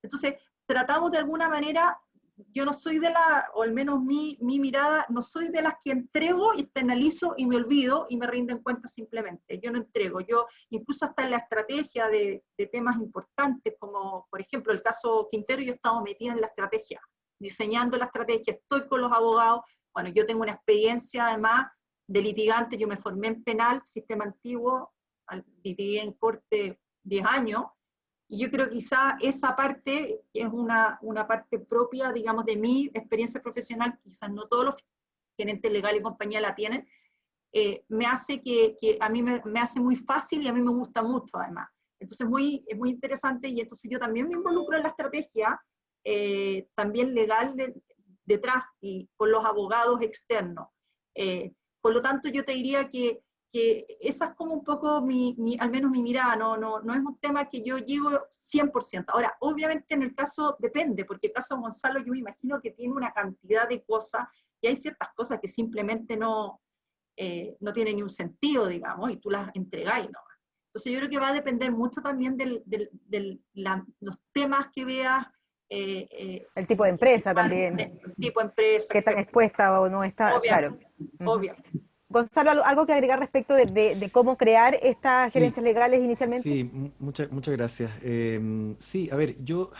Entonces, tratamos de alguna manera, yo no soy o al menos mi mirada, no soy de las que entrego y externalizo y me olvido y me rinden cuentas simplemente. Yo no entrego, yo incluso hasta en la estrategia de temas importantes, como por ejemplo el caso Quintero, yo he estado metida en la estrategia, diseñando la estrategia, estoy con los abogados, bueno, yo tengo una experiencia además de litigante, yo me formé en penal, sistema antiguo, litigué en corte 10 años, y yo creo que quizá esa parte es una parte propia, digamos, de mi experiencia profesional, quizás no todos los gerentes legales y compañía la tienen, me hace que a mí me hace muy fácil y a mí me gusta mucho además. Entonces es muy interesante, y entonces yo también me involucro en la estrategia, también legal detrás y con los abogados externos. Por lo tanto, yo te diría que esa es como un poco al menos mi mirada, no es un tema que yo llego 100%. Ahora, obviamente en el caso depende, porque el caso de Gonzalo yo me imagino que tiene una cantidad de cosas, y hay ciertas cosas que simplemente no tienen ni un sentido, digamos, y tú las entregáis, ¿no? Entonces yo creo que va a depender mucho también los temas que veas. El tipo de empresa también, El tipo de empresa, qué tan etc. expuesta o no está, claro. Obviamente, obviamente. Gonzalo, algo que agregar respecto de cómo crear estas Sí, gerencias legales inicialmente. sí, muchas gracias. Sí, a ver, yo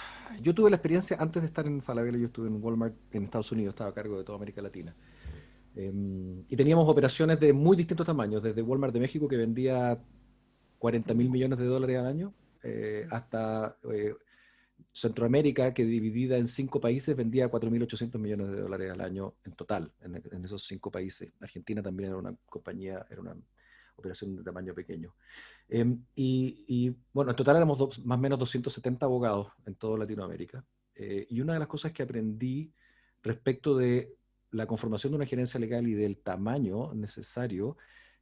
tuve la experiencia antes de estar en Falabella, yo estuve en Walmart en Estados Unidos, estaba a cargo de toda América Latina. Y teníamos operaciones de muy distintos tamaños, desde Walmart de México, que vendía $40.000 millones al año, hasta Centroamérica, que dividida en 5 países vendía $4.800 millones al año en total, en esos 5 países. Argentina también era una compañía, era una operación de tamaño pequeño. Bueno, en total éramos más o menos 270 abogados en toda Latinoamérica. Y una de las cosas que aprendí respecto de la conformación de una gerencia legal y del tamaño necesario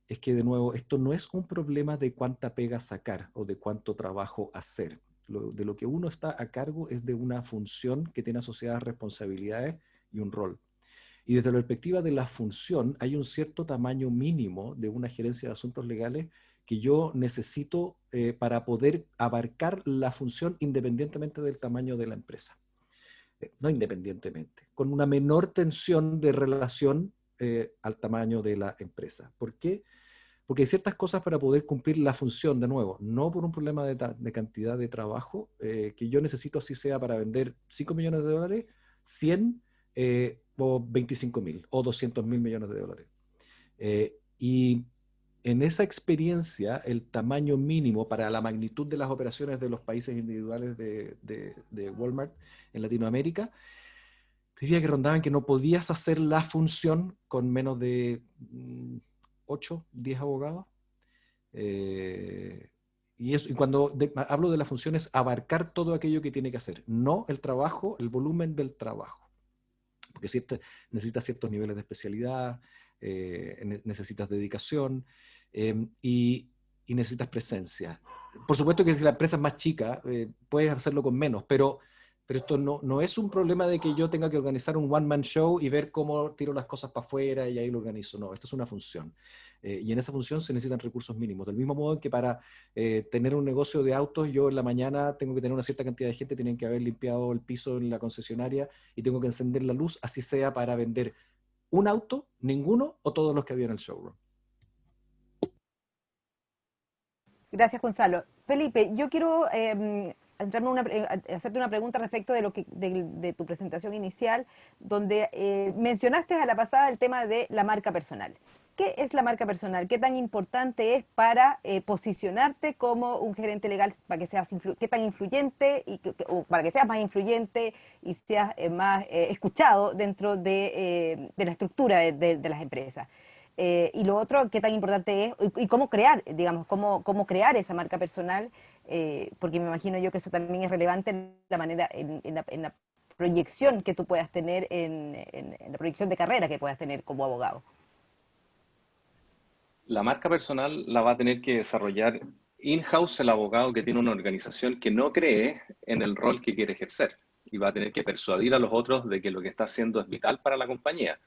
es que, de nuevo, esto no es un problema de cuánta pega sacar o de cuánto trabajo hacer. De lo que uno está a cargo es de una función que tiene asociadas responsabilidades y un rol. Y desde la perspectiva de la función, hay un cierto tamaño mínimo de una gerencia de asuntos legales que yo necesito para poder abarcar la función independientemente del tamaño de la empresa. No independientemente, con una menor tensión de relación al tamaño de la empresa. ¿Por qué? Porque hay ciertas cosas para poder cumplir la función, de nuevo, no por un problema de cantidad de trabajo, que yo necesito, así sea para vender $5 millones, 100 o 25.000 o $200.000 millones. Y en esa experiencia, el tamaño mínimo para la magnitud de las operaciones de los países individuales de Walmart en Latinoamérica diría que rondaban que no podías hacer la función con menos de 8, 10 abogados. Y cuando hablo de la función es abarcar todo aquello que tiene que hacer, no el trabajo, el volumen del trabajo. Porque necesitas ciertos niveles de especialidad, necesitas dedicación y necesitas presencia. Por supuesto que si la empresa es más chica, puedes hacerlo con menos, pero esto no es un problema de que yo tenga que organizar un one-man show y ver cómo tiro las cosas para afuera y ahí lo organizo. No, esto es una función. Y en esa función se necesitan recursos mínimos. Del mismo modo que para tener un negocio de autos, yo en la mañana tengo que tener una cierta cantidad de gente, tienen que haber limpiado el piso en la concesionaria y tengo que encender la luz, así sea para vender un auto, ninguno o todos los que había en el showroom. Gracias, Gonzalo. Felipe, yo quiero hacerte una pregunta respecto de tu presentación inicial, donde mencionaste a la pasada el tema de la marca personal. ¿Qué es la marca personal? ¿Qué tan importante es para posicionarte como un gerente legal, para que seas qué tan influyente o para que seas más influyente y seas más escuchado dentro de la estructura de las empresas? Y lo otro, qué tan importante es y cómo crear, digamos, cómo crear esa marca personal, porque me imagino yo que eso también es relevante en la manera, en la proyección que tú puedas tener, en la proyección de carrera que puedas tener como abogado. La marca personal la va a tener que desarrollar in-house el abogado que tiene una organización que no cree en el rol que quiere ejercer y va a tener que persuadir a los otros de que lo que está haciendo es vital para la compañía.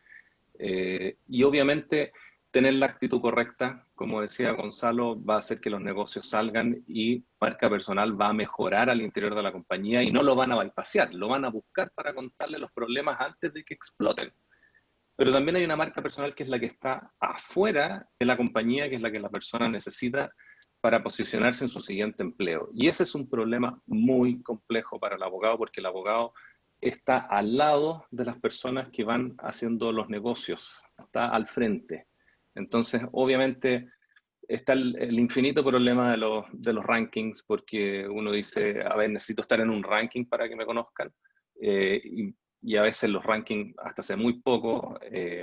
Y obviamente tener la actitud correcta, como decía Gonzalo, va a hacer que los negocios salgan y marca personal va a mejorar al interior de la compañía y no lo van a bypassear, lo van a buscar para contarle los problemas antes de que exploten. Pero también hay una marca personal que es la que está afuera de la compañía, que es la que la persona necesita para posicionarse en su siguiente empleo. Y ese es un problema muy complejo para el abogado, porque el abogado está al lado de las personas que van haciendo los negocios, está al frente. Entonces, obviamente, está el infinito problema de los rankings, porque uno dice, a ver, necesito estar en un ranking para que me conozcan, y a veces los rankings, hasta hace muy poco,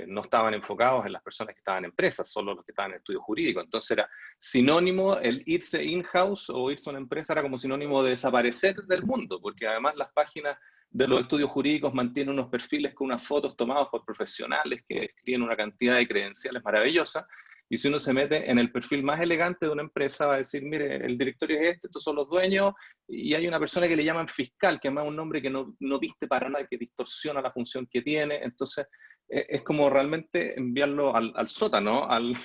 no estaban enfocados en las personas que estaban en empresas, solo los que estaban en estudios jurídicos. Entonces era sinónimo, el irse in-house o irse a una empresa era como sinónimo de desaparecer del mundo, porque además las páginas de los estudios jurídicos mantienen unos perfiles con unas fotos tomadas por profesionales que escriben una cantidad de credenciales maravillosas. Y si uno se mete en el perfil más elegante de una empresa, va a decir, mire, el directorio es este, estos son los dueños, y hay una persona que le llaman fiscal, que además es un nombre que no viste para nada, que distorsiona la función que tiene. Entonces, es como realmente enviarlo al sótano, al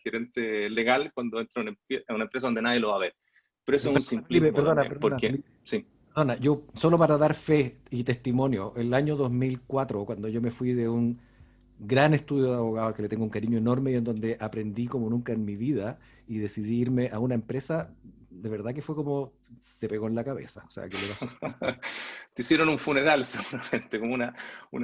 gerente legal, cuando entra a una empresa donde nadie lo va a ver. Pero eso es un simplismo. Perdona, porque, Felipe. sí. Perdona, yo solo para dar fe y testimonio, el año 2004, cuando yo me fui de un gran estudio de abogado que le tengo un cariño enorme y en donde aprendí como nunca en mi vida y decidí irme a una empresa, de verdad que fue como se pegó en la cabeza. O sea, ¿qué le pasó? Te hicieron un funeral seguramente, como una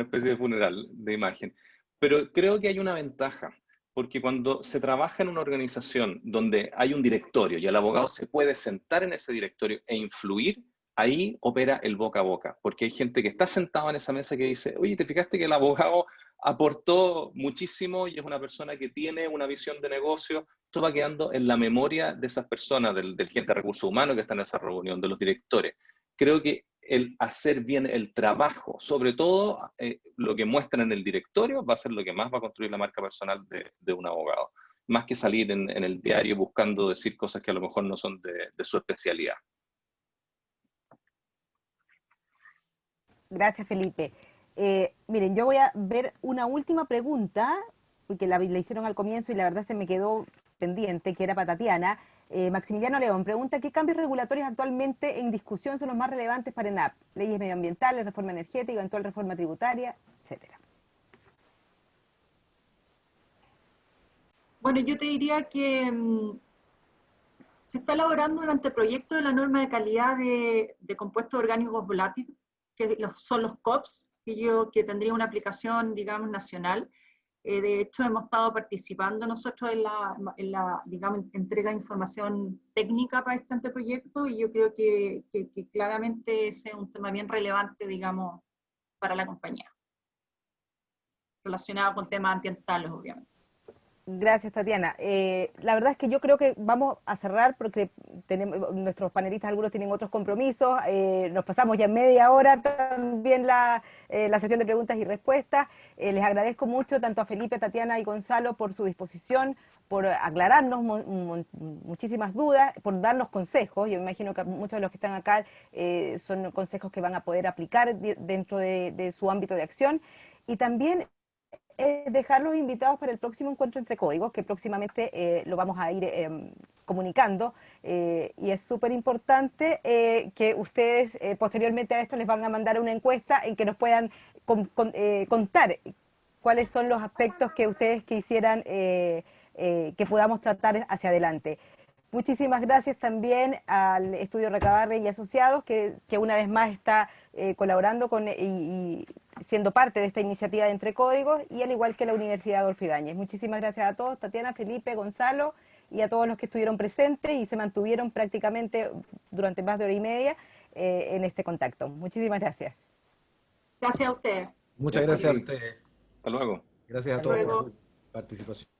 especie de funeral de imagen. Pero creo que hay una ventaja, porque cuando se trabaja en una organización donde hay un directorio y el abogado se puede sentar en ese directorio e influir, ahí opera el boca a boca, porque hay gente que está sentada en esa mesa que dice, oye, ¿te fijaste que el abogado aportó muchísimo y es una persona que tiene una visión de negocio? Eso va quedando en la memoria de esas personas, del gente de recursos humanos que está en esa reunión, de los directores. Creo que el hacer bien el trabajo, sobre todo lo que muestran en el directorio, va a ser lo que más va a construir la marca personal de un abogado, más que salir en el diario buscando decir cosas que a lo mejor no son de su especialidad. Gracias, Felipe. Miren, yo voy a ver una última pregunta, porque la hicieron al comienzo y la verdad se me quedó pendiente, que era para Tatiana. Maximiliano León pregunta, ¿qué cambios regulatorios actualmente en discusión son los más relevantes para ENAP? Leyes medioambientales, reforma energética, eventual reforma tributaria, etcétera. Bueno, yo te diría que se está elaborando un anteproyecto de la norma de calidad de compuestos orgánicos volátiles, que son los COPS, que tendría una aplicación, digamos, nacional. De hecho, hemos estado participando nosotros en la digamos, entrega de información técnica para este anteproyecto, y yo creo que claramente ese es un tema bien relevante, digamos, para la compañía, relacionado con temas ambientales, obviamente. Gracias, Tatiana. La verdad es que yo creo que vamos a cerrar porque nuestros panelistas, algunos tienen otros compromisos. Nos pasamos ya media hora también la sesión de preguntas y respuestas. Les agradezco mucho tanto a Felipe, Tatiana y Gonzalo por su disposición, por aclararnos muchísimas dudas, por darnos consejos. Yo me imagino que muchos de los que están acá son consejos que van a poder aplicar dentro de su ámbito de acción. Y también dejarlos invitados para el próximo encuentro entre códigos, que próximamente lo vamos a ir comunicando, y es súper importante que ustedes posteriormente a esto les van a mandar una encuesta en que nos puedan contar cuáles son los aspectos que ustedes quisieran que podamos tratar hacia adelante. Muchísimas gracias también al Estudio Recabarren y Asociados, que una vez más está colaborando y siendo parte de esta iniciativa de Entre Códigos, y al igual que la Universidad Adolfo Ibáñez. Muchísimas gracias a todos, Tatiana, Felipe, Gonzalo, y a todos los que estuvieron presentes y se mantuvieron prácticamente durante más de hora y media en este contacto. Muchísimas gracias. Gracias a ustedes. Muchas gracias a ustedes. Hasta luego. Gracias a Hasta todos por luego. su participación.